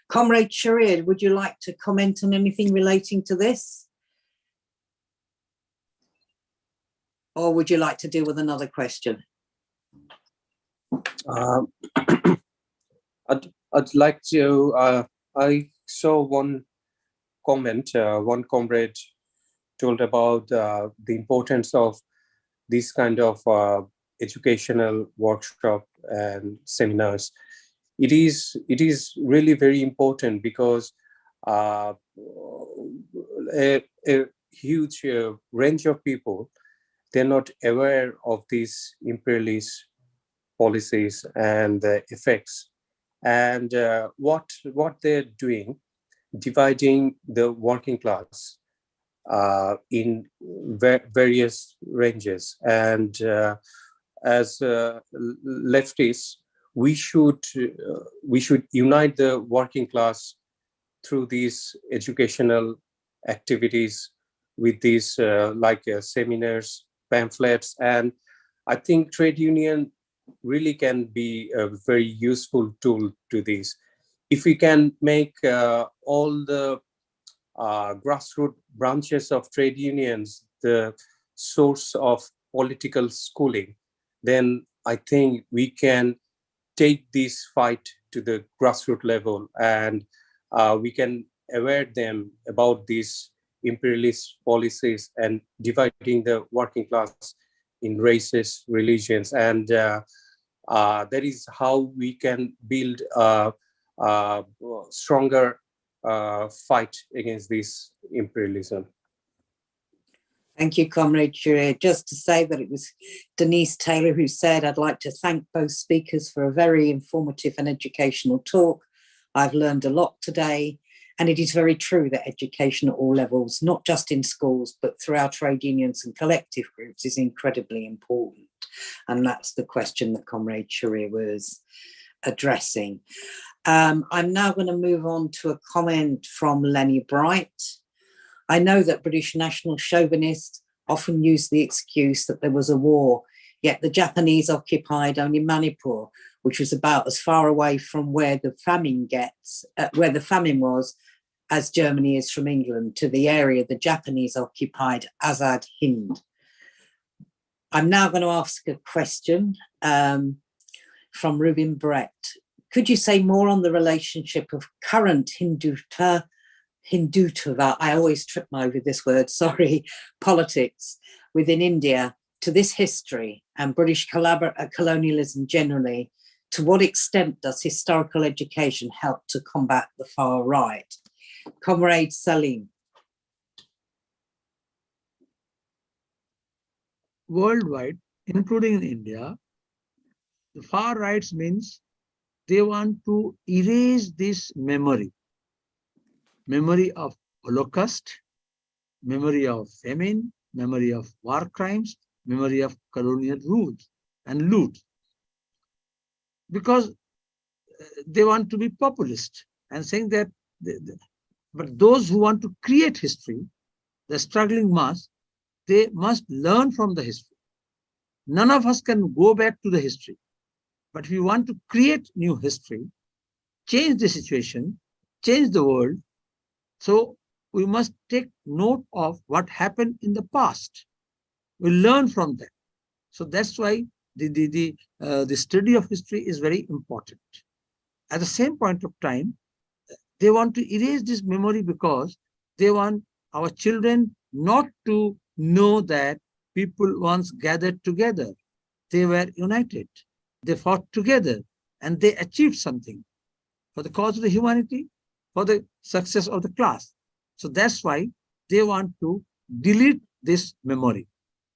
Comrade Shahryar, would you like to comment on anything relating to this? Or would you like to deal with another question? I'd like to, I saw one comment, one comrade told about the importance of this kind of educational workshop and seminars. It is really very important, because a huge range of people, they're not aware of these imperialist policies and the effects, and what they're doing, dividing the working class in various ranges. And as leftists, we should unite the working class through these educational activities, with these seminars, pamphlets. And I think trade union really can be a very useful tool to this. If we can make all the grassroots branches of trade unions, the source of political schooling, then I think we can take this fight to the grassroots level, and we can aware them about these imperialist policies and dividing the working class in races, religions, and that is how we can build a stronger fight against this imperialism. Thank you, Comrade Shuria. Just to say that it was Denise Taylor who said, I'd like to thank both speakers for a very informative and educational talk. I've learned a lot today, and it is very true that education at all levels, not just in schools, but through our trade unions and collective groups, is incredibly important. And that's the question that Comrade Shuria was addressing. I'm now going to move on to a comment from Lenny Bright. I know that British national chauvinists often use the excuse that there was a war, yet the Japanese occupied only Manipur, which was about as far away from where the famine was, as Germany is from England, to the area the Japanese occupied, Azad Hind. I'm now going to ask a question from Rubin Brett. Could you say more on the relationship of current Hindutva, I always trip over this word, sorry, politics within India to this history and British colonialism generally? To what extent does historical education help to combat the far right? Comrade Salim. Worldwide, including in India, the far rights means they want to erase this memory of Holocaust, memory of famine, memory of war crimes, memory of colonial rules and loot. Because they want to be populist and saying that, but those who want to create history, the struggling mass, they must learn from the history. None of us can go back to the history. But if we want to create new history, change the situation, change the world, so we must take note of what happened in the past. We learn from that. So that's why the study of history is very important. At the same point of time, they want to erase this memory because they want our children not to know that people once gathered together. They were united. They fought together and they achieved something for the cause of the humanity, for the success of the class. So that's why they want to delete this memory.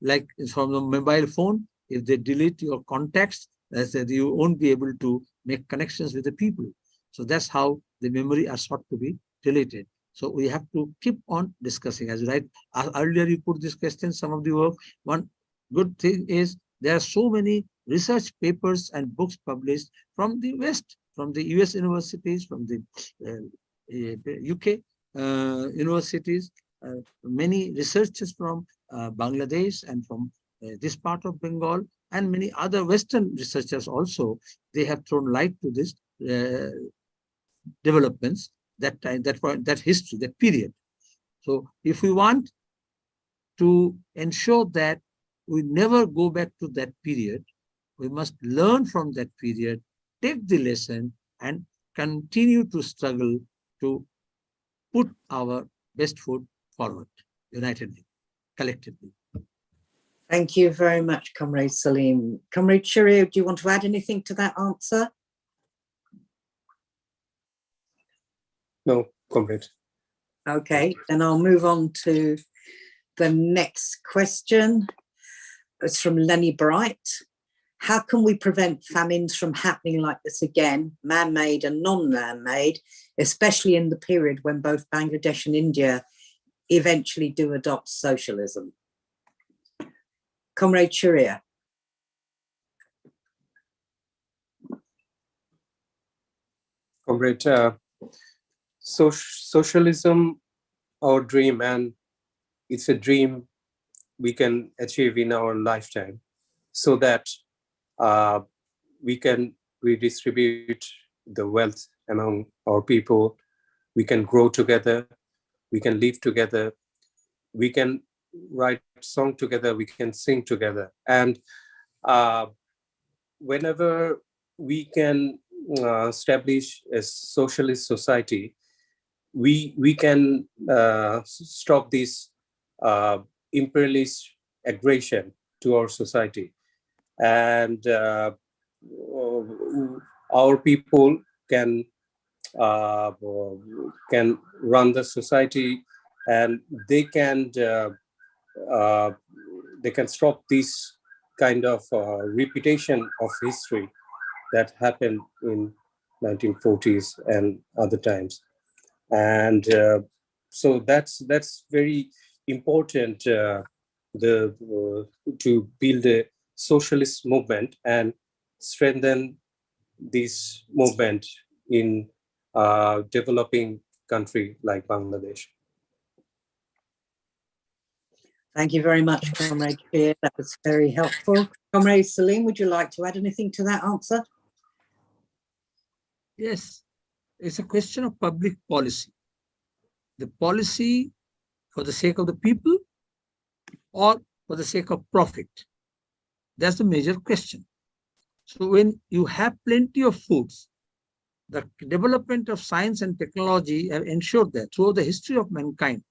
Like from the mobile phone, if they delete your contacts, you won't be able to make connections with the people. So that's how the memory are sought to be deleted. So we have to keep on discussing. As right earlier you put this question, some of the work. One good thing is there are so many research papers and books published from the West, from the US universities, from the UK universities, many researchers from Bangladesh and from this part of Bengal, and many other Western researchers also. They have thrown light to this developments, that history, that period. So if we want to ensure that we never go back to that period, we must learn from that period, take the lesson, and continue to struggle to put our best foot forward, unitedly, collectively. Thank you very much, Comrade Salim. Comrade Shuria, do you want to add anything to that answer? No, Comrade. Okay, then I'll move on to the next question. It's from Lenny Bright. How can we prevent famines from happening like this again, man-made and non-man-made, especially in the period when both Bangladesh and India eventually do adopt socialism? Comrade Shuria. Comrade, socialism, our dream, and it's a dream we can achieve in our lifetime, so that we can redistribute the wealth among our people, we can grow together, we can live together, we can write song together, we can sing together. And whenever we can establish a socialist society, we can stop this imperialist aggression to our society. And our people can run the society, and they can stop this kind of repetition of history that happened in 1940s and other times. And so that's very important, to build a socialist movement and strengthen this movement in developing country like Bangladesh. Thank you very much, Comrade Peer. That was very helpful. Comrade Salim, would you like to add anything to that answer? Yes, it's a question of public policy. The policy for the sake of the people or for the sake of profit. That's the major question. So when you have plenty of foods, the development of science and technology have ensured that throughout the history of mankind,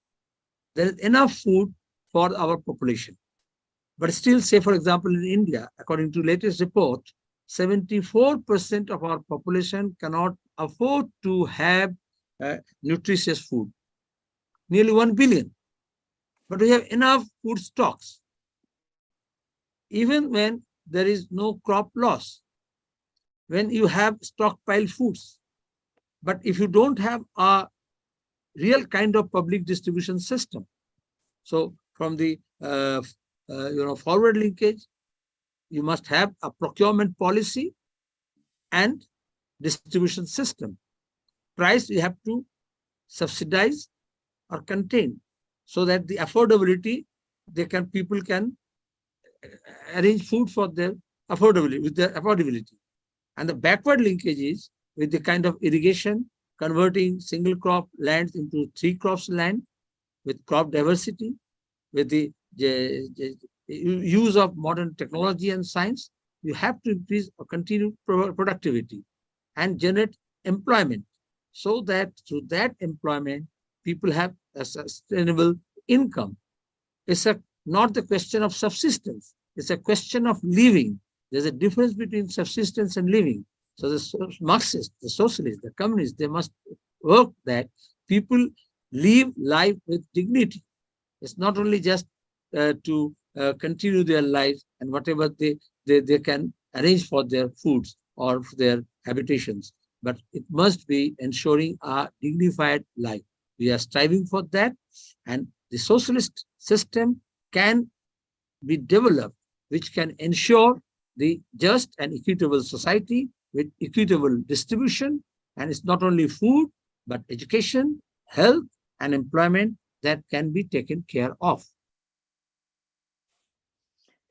there is enough food for our population. But still, say, for example, in India, according to latest report, 74% of our population cannot afford to have nutritious food. Nearly 1 billion. But we have enough food stocks, even when there is no crop loss, when you have stockpile foods. But if you don't have a real kind of public distribution system, so from the forward linkage, you must have a procurement policy and distribution system. Price you have to subsidize or contain, so that the affordability, people can arrange food for their affordability, with their affordability. And the backward linkages with the kind of irrigation, converting single crop lands into 3 crops land, with crop diversity, with the use of modern technology and science, you have to increase or continue productivity and generate employment, so that through that employment, people have a sustainable income. It's not the question of subsistence. It's a question of living. There's a difference between subsistence and living. So the Marxists, the socialists, the communists, they must work that people live life with dignity. It's not only just to continue their lives and whatever they can arrange for their foods or for their habitations, but it must be ensuring a dignified life. We are striving for that, and the socialist system can be developed, which can ensure the just and equitable society with equitable distribution. And it's not only food, but education, health, and employment that can be taken care of.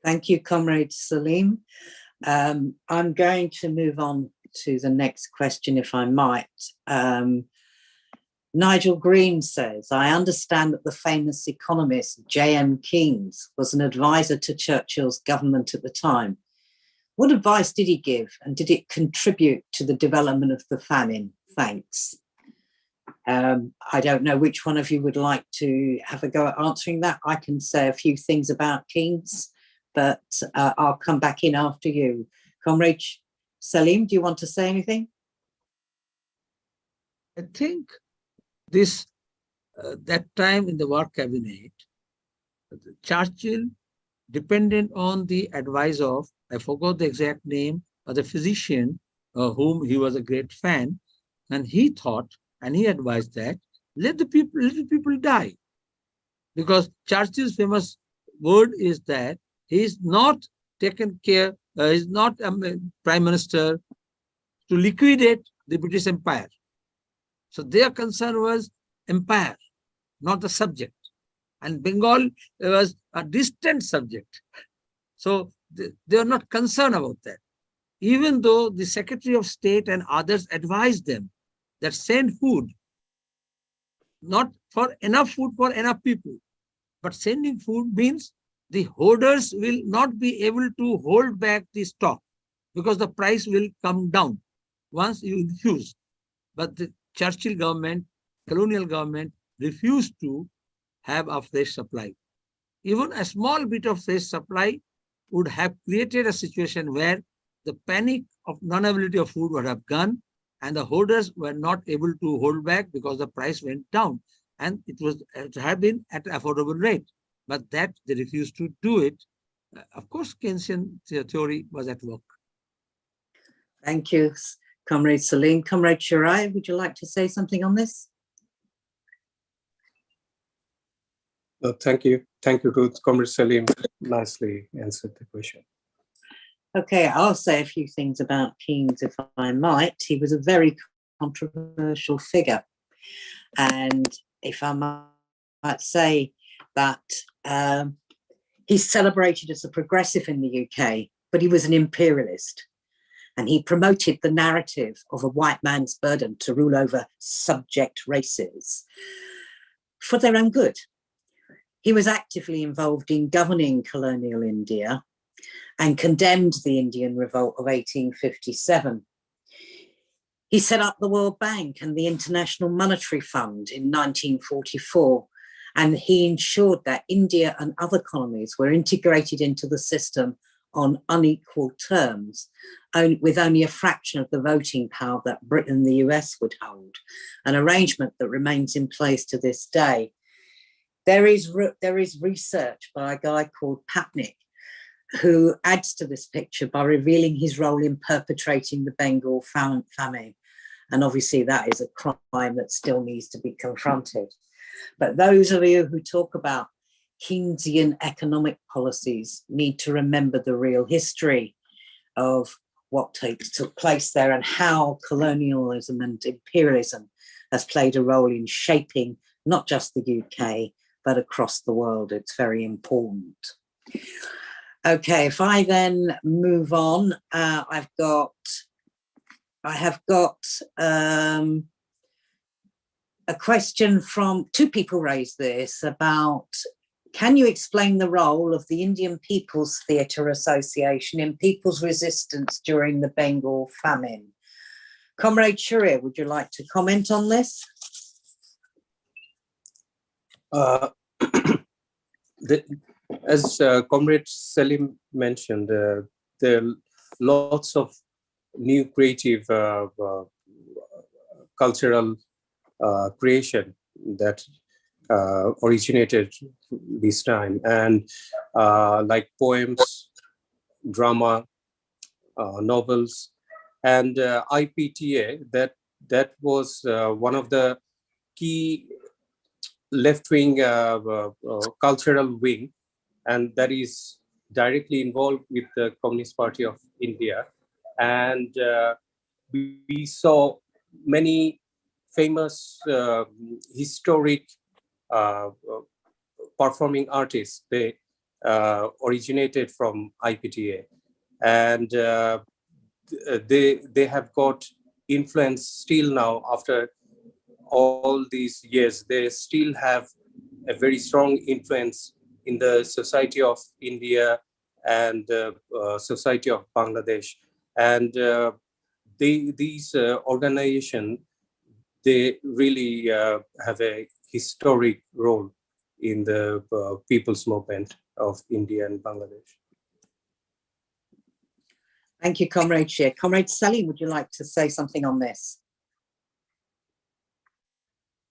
Thank you, Comrade Salim. I'm going to move on to the next question, if I might. Nigel Green says, I understand that the famous economist J.M. Keynes was an advisor to Churchill's government at the time. What advice did he give, and did it contribute to the development of the famine? Thanks. I don't know which one of you would like to have a go at answering that. I can say a few things about Keynes, but I'll come back in after you. Comrade Salim, do you want to say anything? I think this, that time in the war cabinet, Churchill, dependent on the advice of, I forgot the exact name, of the physician whom he was a great fan, and he thought and he advised that let the people die, because Churchill's famous word is that he is not taken care, is not a prime minister to liquidate the British Empire. So their concern was empire, not the subject. And Bengal was a distant subject. So they are not concerned about that. Even though the Secretary of State and others advised them that send food, not for enough food for enough people, But sending food means the hoarders will not be able to hold back the stock because the price will come down once you refuse. But the Churchill government, colonial government, refused to have a fresh supply. Even a small bit of fresh supply would have created a situation where the panic of non-availability of food would have gone, and the hoarders were not able to hold back because the price went down, and it had been at an affordable rate. But that they refused to do it. Of course, Keynesian theory was at work. Thank you, Comrade Salim. Comrade Shirai, would you like to say something on this? Thank you, Ruth. Comrade Salim nicely answered the question. Okay, I'll say a few things about Keynes, if I might. He was a very controversial figure. And if I might say that he's celebrated as a progressive in the UK, but he was an imperialist. And he promoted the narrative of a white man's burden to rule over subject races for their own good. He was actively involved in governing colonial India and condemned the Indian Revolt of 1857. He set up the World Bank and the International Monetary Fund in 1944, and he ensured that India and other colonies were integrated into the system on unequal terms, with only a fraction of the voting power that Britain and the US would hold, an arrangement that remains in place to this day. There is research by a guy called Patnick, who adds to this picture by revealing his role in perpetrating the Bengal famine. And obviously that is a crime that still needs to be confronted. But those of you who talk about Keynesian economic policies need to remember the real history of what took place there and how colonialism and imperialism has played a role in shaping not just the UK, but across the world. It's very important. Okay, if I then move on, I have got a question from two people raised this about, can you explain the role of the Indian People's Theatre Association in people's resistance during the Bengal famine? Comrade Sharia, would you like to comment on this? As Comrade Salim mentioned, there are lots of new creative cultural creation that originated this time, and like poems, drama, novels, and IPTA, that was one of the key left-wing cultural wing, and that is directly involved with the Communist Party of India. And we saw many famous historic performing artists. They originated from IPTA, and they have got influence still now after all these years. They still have a very strong influence in the society of India and society of Bangladesh. And these organizations, they really have a historic role in the people's movement of India and Bangladesh. Thank you, Comrade Shir. Comrade Salim, would you like to say something on this?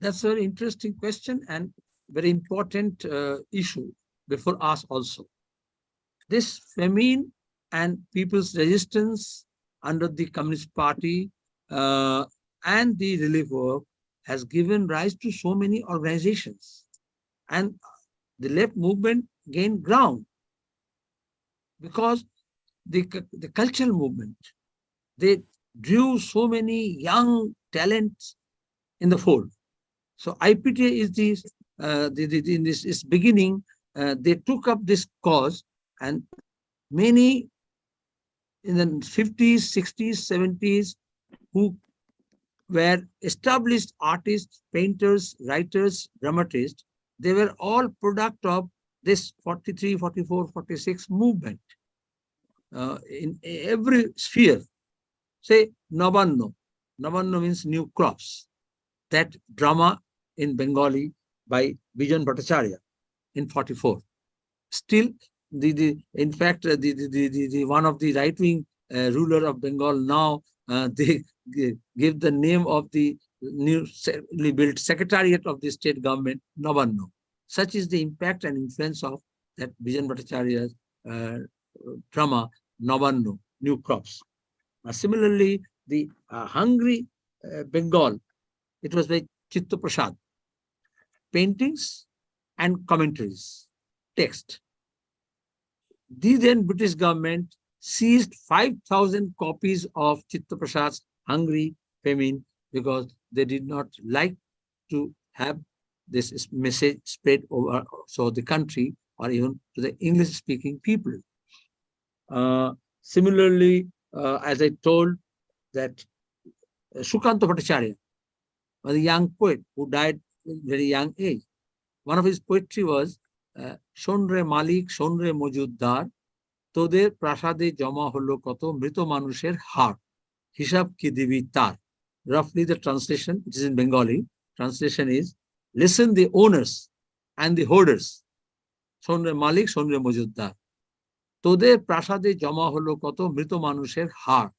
That's a very interesting question and very important issue before us also. This famine and people's resistance under the Communist Party and the relief work has given rise to so many organizations, and the left movement gained ground because the cultural movement, they drew so many young talents in the fold. So IPTA is in this beginning, they took up this cause, and many in the 50s, 60s, 70s, who were established artists, painters, writers, dramatists, they were all product of this 43, 44, 46 movement in every sphere. Say Nabanno. Nabanno means new crops. That drama in Bengali by Bijan Bhattacharya in 44. Still, in fact, the one of the right-wing ruler of Bengal now, they give the name of the newly built secretariat of the state government, Nabanno. Such is the impact and influence of that Bijan Bhattacharya's drama, Nabanno, new crops. Similarly, the Hungry Bengal, it was by Chitta Prasad. Paintings and commentaries, text. The then British government seized 5,000 copies of Chitta Prasad's Hungry Famine because they did not like to have this message spread over so the country or even to the English-speaking people. Similarly, as I told, that Sukanta Bhattacharya was a young poet who died at a very young age. One of his poetry was Shonre Malik, Shonre Mojuddar, Toder Prasade Jama Holo Koto, Mrito Manusher Har, Hishab Ki Dibi Tar. Roughly the translation, which is in Bengali, translation is, listen the owners and the hoarders, Shonre Malik, Shonre Mojuddar. Toder Prasade Jama Holo Koto, Mrito Manusher Har.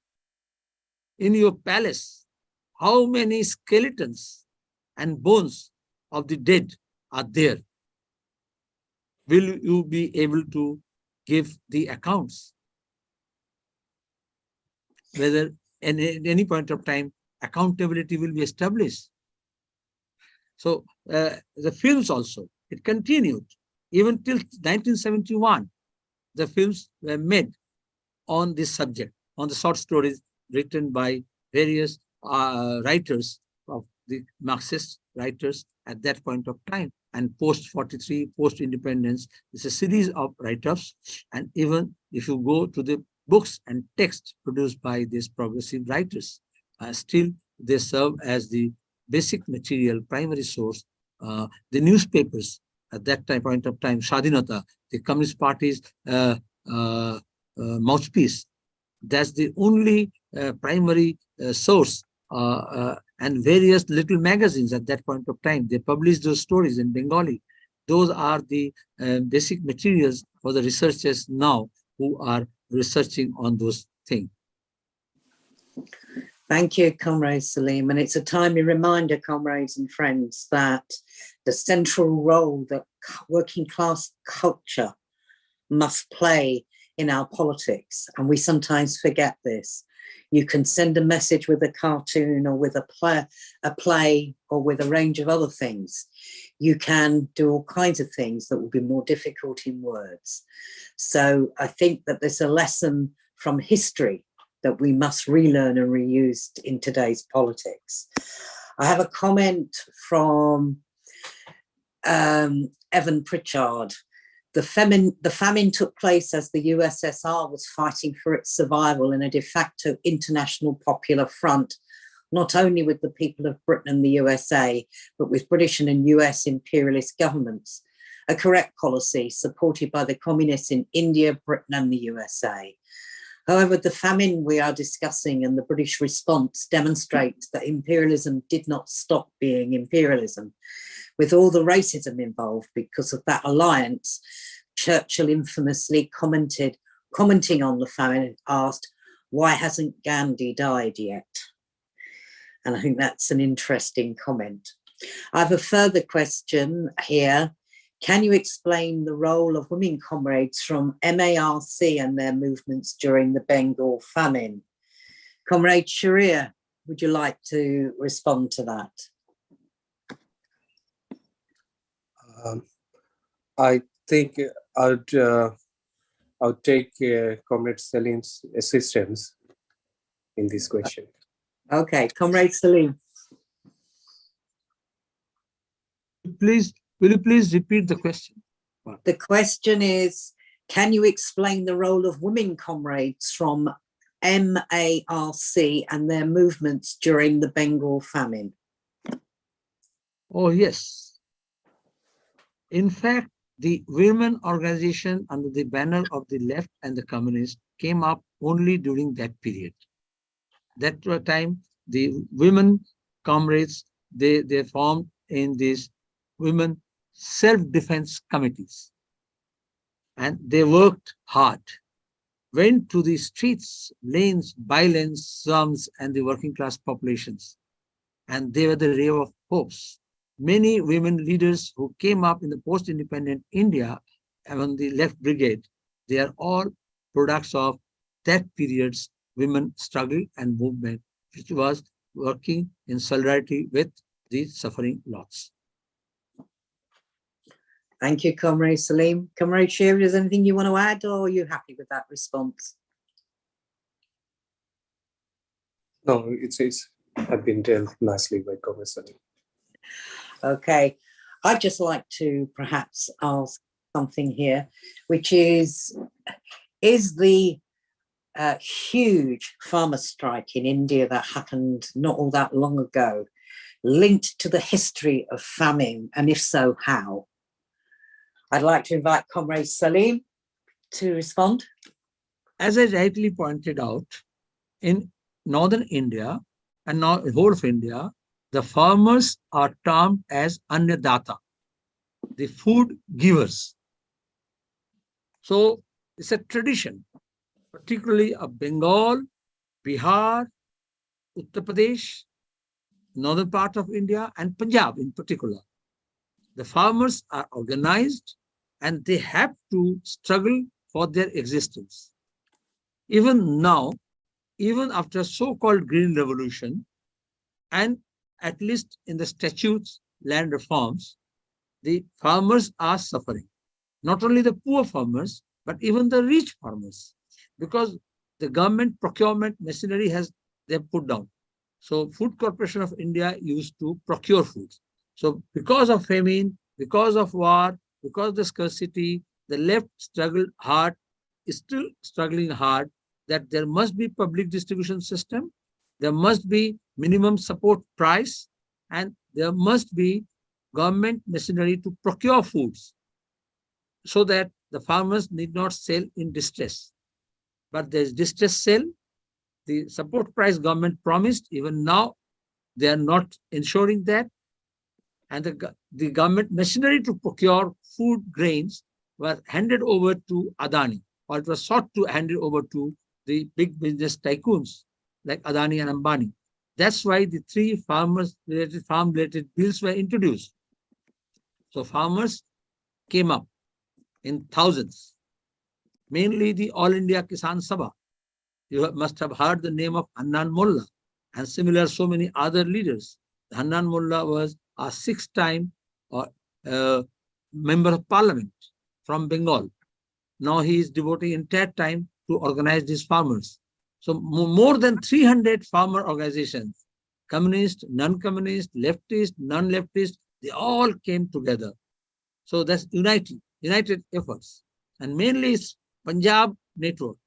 In your palace, how many skeletons and bones of the dead are there? Will you be able to give the accounts? Whether at any point of time, accountability will be established. So the films also, it continued. Even till 1971, the films were made on this subject, on the short stories written by various writers of the Marxist writers at that point of time. And post-43, post-independence, it's a series of write-ups. And even if you go to the books and texts produced by these progressive writers, still they serve as the basic material, primary source. The newspapers at that point of time, Shadinata, the Communist Party's mouthpiece, that's the only primary source, and various little magazines at that point of time. They published those stories in Bengali. Those are the basic materials for the researchers now who are researching on those things. Thank you, Comrade Salim. And it's a timely reminder, comrades and friends, that the central role that working class culture must play in our politics, and we sometimes forget this. You can send a message with a cartoon or with a play or with a range of other things. You can do all kinds of things that will be more difficult in words. So I think that there's a lesson from history that we must relearn and reuse in today's politics. I have a comment from Evan Pritchard. The famine took place as the USSR was fighting for its survival in a de facto international popular front, not only with the people of Britain and the USA, but with British and US imperialist governments. A correct policy supported by the communists in India, Britain and the USA. However, the famine we are discussing and the British response demonstrates that imperialism did not stop being imperialism. With all the racism involved because of that alliance, Churchill infamously commenting on the famine, asked, "Why hasn't Gandhi died yet?" And I think that's an interesting comment. I have a further question here. Can you explain the role of women comrades from MARC and their movements during the Bengal famine? Comrade Sharia, would you like to respond to that? I think I would take Comrade Salim's assistance in this question. Okay, Comrade Salim. Will you please repeat the question? The question is, can you explain the role of women comrades from MARC and their movements during the Bengal famine? Oh, yes. In fact, the women organization under the banner of the left and the communists came up only during that period. That time, the women comrades, they formed in these women self-defense committees. And they worked hard, went to the streets, lanes, bylanes, slums, and the working class populations. And they were the ray of hopes. Many women leaders who came up in the post-independent India among the left brigade, they are all products of that period's women struggle and movement, which was working in solidarity with the suffering lots. Thank you, Comrade Salim. Comrade Shearer, is there anything you want to add, or are you happy with that response? No, it's have been dealt nicely by Comrade Salim. Okay, I'd just like to perhaps ask something here, which is the huge farmer strike in India that happened not all that long ago linked to the history of famine, and if so, how? I'd like to invite Comrade Salim to respond. As I rightly pointed out, in northern India and now the whole of India, the farmers are termed as Annadata, the food givers. So it's a tradition, particularly of Bengal, Bihar, Uttar Pradesh, northern part of India, and Punjab in particular. The farmers are organized and they have to struggle for their existence. Even now, even after so-called Green Revolution, and at least in the statutes, land reforms, the farmers are suffering. Not only the poor farmers, but even the rich farmers, because the government procurement machinery they put down. So Food Corporation of India used to procure food. So because of famine, because of war, because of the scarcity, the left struggled hard, is still struggling hard, that there must be public distribution system, there must be minimum support price, and there must be government machinery to procure foods so that the farmers need not sell in distress. But there is distress sale. The support price government promised, even now, they are not ensuring that. And the government machinery to procure food grains was handed over to Adani, or it was sought to hand it over to the big business tycoons like Adani and Ambani. That's why the three farm-related bills were introduced. So farmers came up in thousands, mainly the All India Kisan Sabha. You must have heard the name of Hannan Mullah and similar so many other leaders. Hannan Mullah was a 6-time member of parliament from Bengal. Now he is devoting entire time to organize these farmers. So more than 300 farmer organizations, communist, non-communist, leftist, non-leftist, they all came together. So that's united efforts. And mainly it's Punjab network,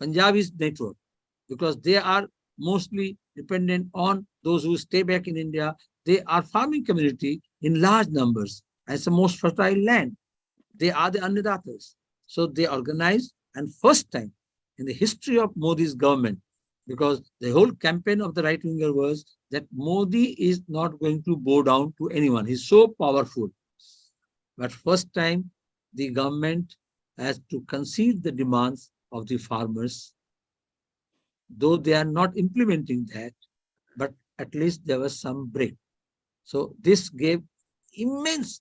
Punjabis network, because they are mostly dependent on those who stay back in India. They are farming community in large numbers. And it's the most fertile land. They are the Annadatas. So they organized, and first time in the history of Modi's government, because the whole campaign of the right-winger was that Modi is not going to bow down to anyone. He's so powerful. But first time, the government has to concede the demands of the farmers, though they are not implementing that, but at least there was some break. So this gave immense,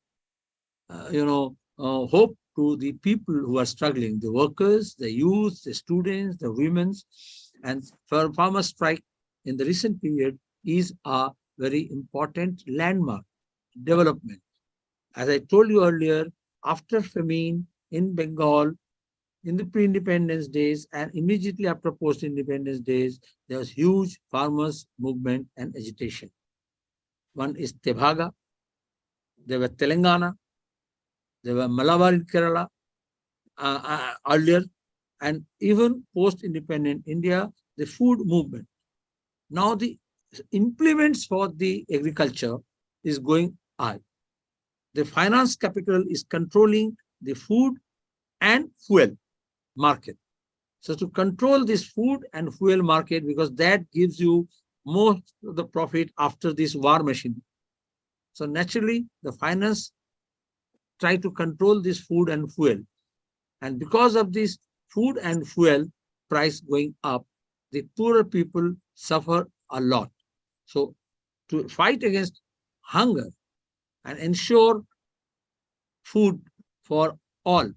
hope to the people who are struggling, the workers, the youth, the students, the women. And for farmer strike in the recent period is a very important landmark development. As I told you earlier, after famine in Bengal, in the pre-independence days and immediately after post-independence days, there was huge farmers movement and agitation. One is Tebaga, there were Telangana, there were Malabar in Kerala earlier, and even post-independent India, the food movement. Now the implements for the agriculture is going high. The finance capital is controlling the food and fuel market. So to control this food and fuel market, because that gives you most of the profit after this war machine. So naturally, the finance try to control this food and fuel. And because of this food and fuel price going up, the poorer people suffer a lot. So to fight against hunger and ensure food for all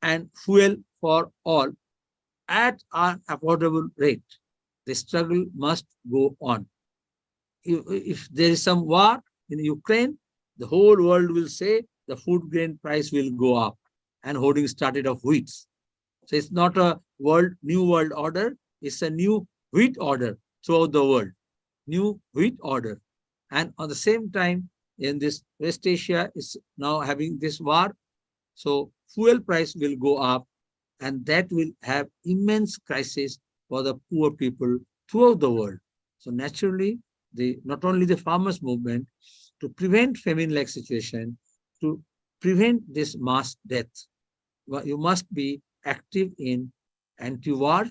and fuel for all at an affordable rate, the struggle must go on. If there is some war in Ukraine, the whole world will say the food grain price will go up, and hoarding started of wheat. So it's not a new world order, it's a new wheat order throughout the world, new wheat order. And at the same time, in this West Asia is now having this war, so fuel price will go up, and that will have immense crisis for the poor people throughout the world. So naturally, not only the farmers' movement, to prevent famine-like situation, to prevent this mass death, you must be active in anti-war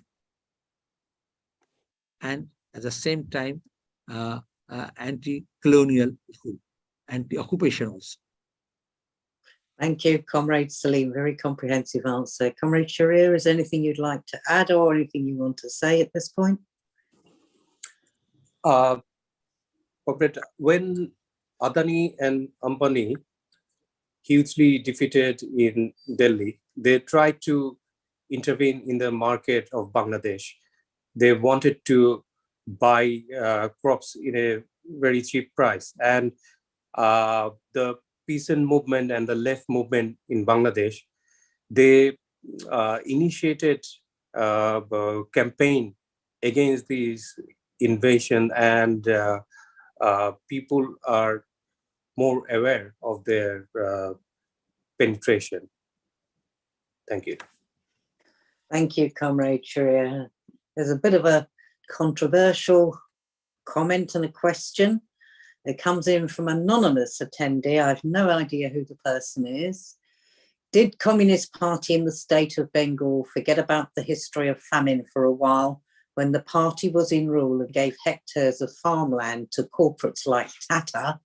and at the same time anti-colonial, anti-occupation also. Thank you, Comrade Salim. Very comprehensive answer. Comrade Sharia, is there anything you'd like to add or anything you want to say at this point? When Adani and Ambani hugely defeated in Delhi, they tried to intervene in the market of Bangladesh. They wanted to buy crops in a very cheap price. And the peasant movement and the left movement in Bangladesh, they initiated a campaign against this invasion, and people are more aware of their penetration. Thank you. Thank you, Comrade Sharia. There's a bit of a controversial comment and a question. It comes in from an anonymous attendee. I have no idea who the person is. Did Communist Party in the state of Bengal forget about the history of famine for a while when the party was in rule and gave hectares of farmland to corporates like Tata,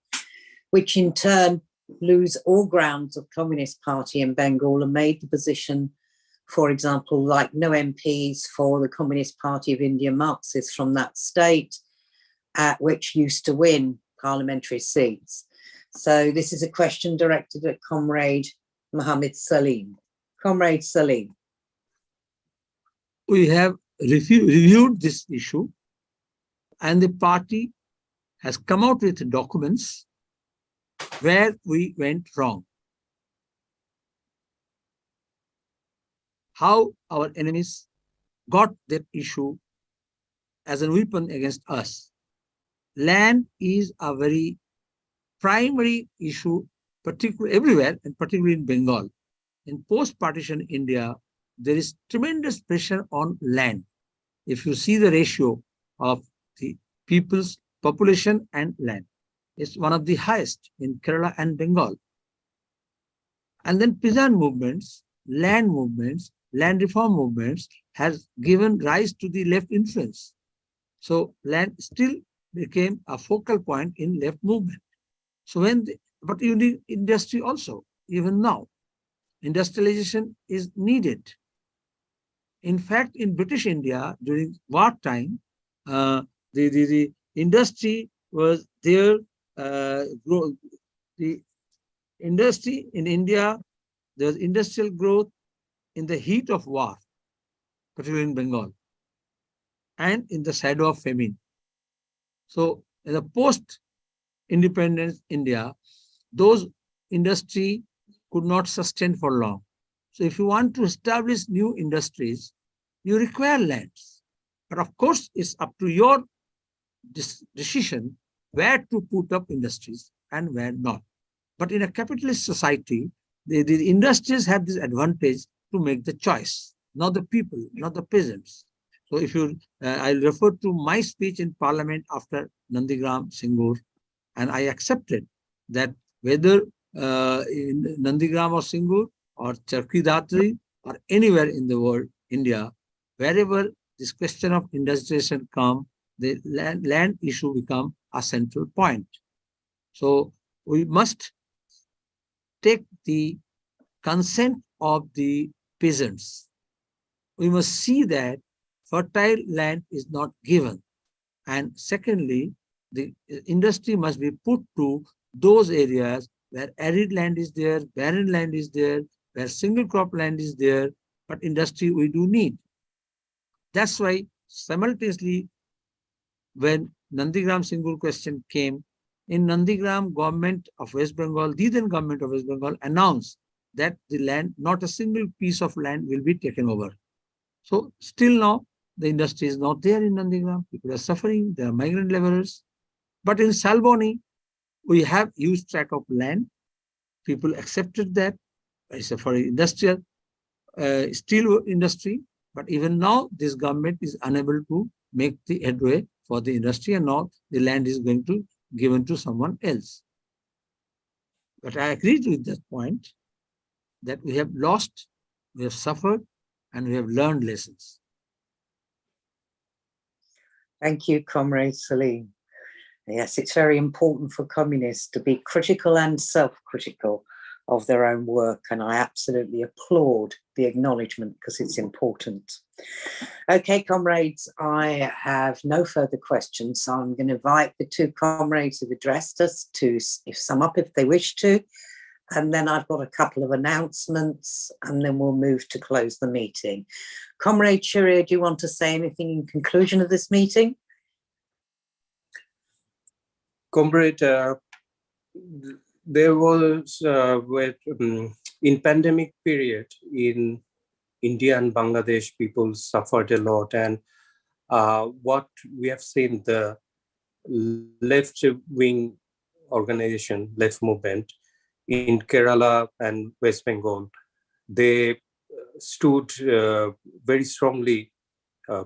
which in turn lose all grounds of Communist Party in Bengal and made the position, for example, like no MPs for the Communist Party of India Marxists from that state, which used to win parliamentary seats. So this is a question directed at Comrade Mohammed Salim. Comrade Salim. We have reviewed this issue, and the party has come out with documents where we went wrong. How our enemies got that issue as a weapon against us. Land is a very primary issue, particularly everywhere, and particularly in Bengal. In post-partition India, there is tremendous pressure on land. If you see the ratio of the people's population and land, it's one of the highest in Kerala and Bengal. And then peasant movements, land reform movements has given rise to the left influence. So land still became a focal point in left movement. So but you need industry also, even now. Industrialization is needed. In fact, in British India during wartime, the industry was there. The industry in India, there was industrial growth in the heat of war, particularly in Bengal, and in the shadow of famine. So in the post-independence India, those industry could not sustain for long. So if you want to establish new industries, you require lands. But of course, it's up to your decision where to put up industries and where not. But in a capitalist society, the industries have this advantage to make the choice, not the people, not the peasants. So if you, I'll refer to my speech in Parliament after Nandigram Singur, and I accepted that whether in Nandigram or Singur or Charkhi Dhatri or anywhere in the world, India, wherever this question of industrialization comes, the land issue become a central point. So we must take the consent of the peasants. We must see that fertile land is not given. And secondly, the industry must be put to those areas where arid land is there, barren land is there, where single crop land is there, but industry we do need. That's why simultaneously, when Nandigram Singur question came, in Nandigram, government of West Bengal, the then government of West Bengal announced that the land, not a single piece of land will be taken over. So still now, the industry is not there in Nandigram. People are suffering. There are migrant laborers. But in Salboni, we have huge tract of land. People accepted that. It's for industrial steel industry. But even now, this government is unable to make the headway for the industry, and now the land is going to given to someone else. But I agree with that point that we have lost, we have suffered, and we have learned lessons. Thank you, Comrade Salim. Yes, it's very important for communists to be critical and self-critical of their own work, and I absolutely applaud the acknowledgement because it's important. Okay, comrades, I have no further questions, so I'm going to invite the two comrades who've addressed us to sum up if they wish to, and then I've got a couple of announcements, and then we'll move to close the meeting. Comrade Sharia, do you want to say anything in conclusion of this meeting? Comrade, there was in pandemic period in India and Bangladesh, people suffered a lot, and what we have seen, the left-wing organization, left movement in Kerala and West Bengal, they stood very strongly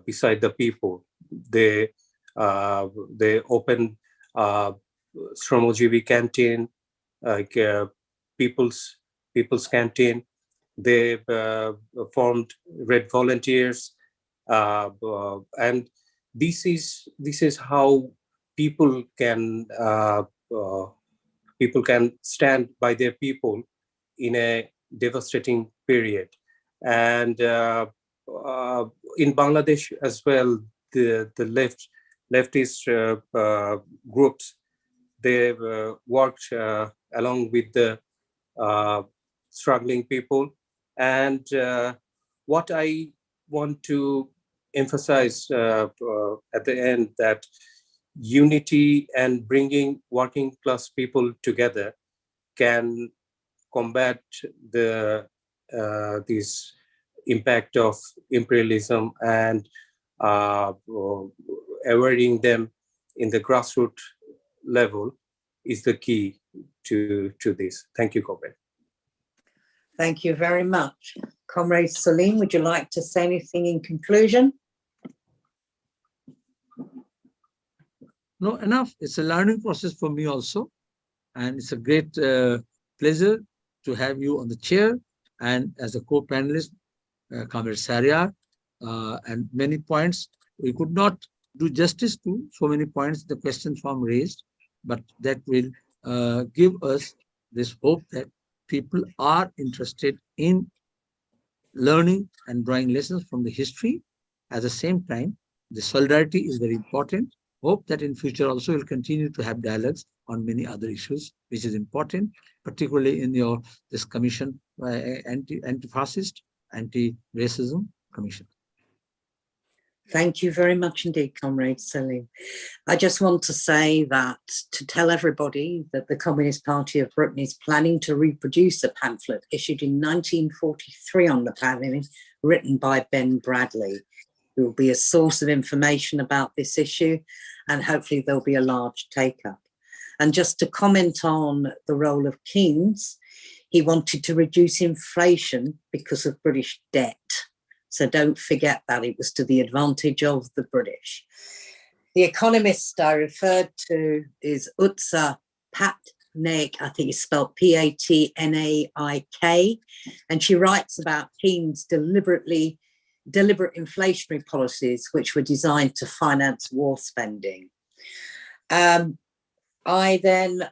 beside the people. They opened Shramojivi canteen, like people's canteen. They formed Red Volunteers, and this is how people can stand by their people in a devastating period. And in Bangladesh as well, the leftist groups, they worked along with the struggling people. And what I want to emphasize at the end, that unity and bringing working class people together can combat this impact of imperialism and avoiding them in the grassroots level is the key to this. Thank you, Comrade. Thank you very much. Comrade Salim, would you like to say anything in conclusion? No, enough. It's a learning process for me also. And it's a great pleasure to have you on the chair and as a co-panelist, Comrade Shahryar, and many points. We could not do justice to so many points the question form raised, but that will give us this hope that people are interested in learning and drawing lessons from the history. At the same time, the solidarity is very important. Hope that in future also we'll continue to have dialogues on many other issues, which is important, particularly in this commission, anti-fascist, anti-racism commission. Thank you very much indeed, Comrade Salim. I just want to say that, to tell everybody that the Communist Party of Britain is planning to reproduce a pamphlet issued in 1943 on the pandemic, written by Ben Bradley. It will be a source of information about this issue, and hopefully there'll be a large take-up. And just to comment on the role of Keynes, he wanted to reduce inflation because of British debt. So don't forget that it was to the advantage of the British. The economist I referred to is Utsa Patnaik, I think it's spelled Patnaik, and she writes about Keen's deliberate inflationary policies which were designed to finance war spending. I then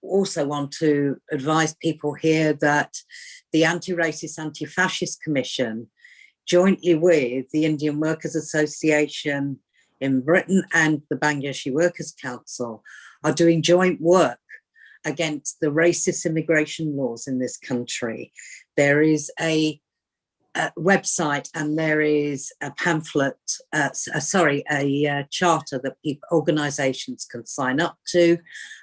also want to advise people here that the Anti-Racist, Anti-Fascist Commission, jointly with the Indian Workers Association in Britain and the Bangladeshi Workers' Council, are doing joint work against the racist immigration laws in this country. There is a website and there is a pamphlet, a charter that organisations can sign up to.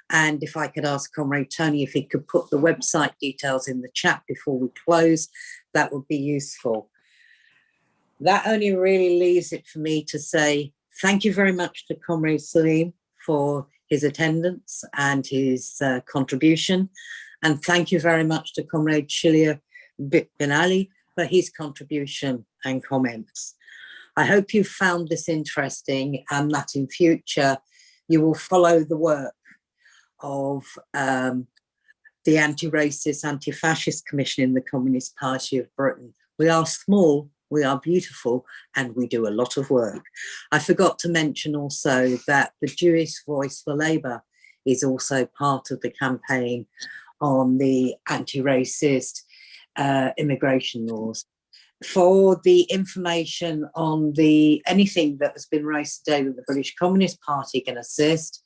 And if I could ask Comrade Tony if he could put the website details in the chat before we close, that would be useful. That only really leaves it for me to say thank you very much to Comrade Salim for his attendance and his contribution. And thank you very much to Comrade Shilia bin Ali for his contribution and comments. I hope you found this interesting and that in future you will follow the work of the Anti-Racist, Anti-Fascist Commission in the Communist Party of Britain. We are small, we are beautiful, and we do a lot of work. I forgot to mention also that the Jewish Voice for Labour is also part of the campaign on the anti-racist immigration laws. For the information on anything that has been raised today that the British Communist Party can assist,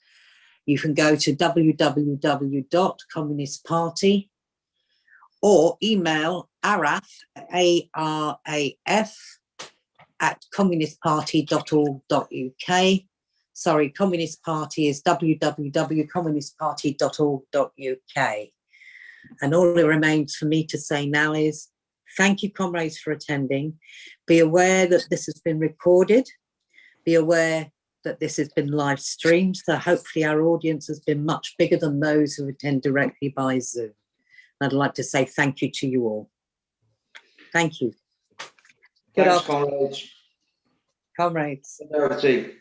you can go to www.communistparty or email araf, A-R-A-F, at communistparty.org.uk. Sorry, Communist Party is www.communistparty.org.uk. And all that remains for me to say now is thank you, comrades, for attending. Be aware that this has been recorded. Be aware that this has been live streamed. So hopefully our audience has been much bigger than those who attend directly by Zoom. I'd like to say thank you to you all. Thank you. Thanks, comrades. Comrades. Solidarity.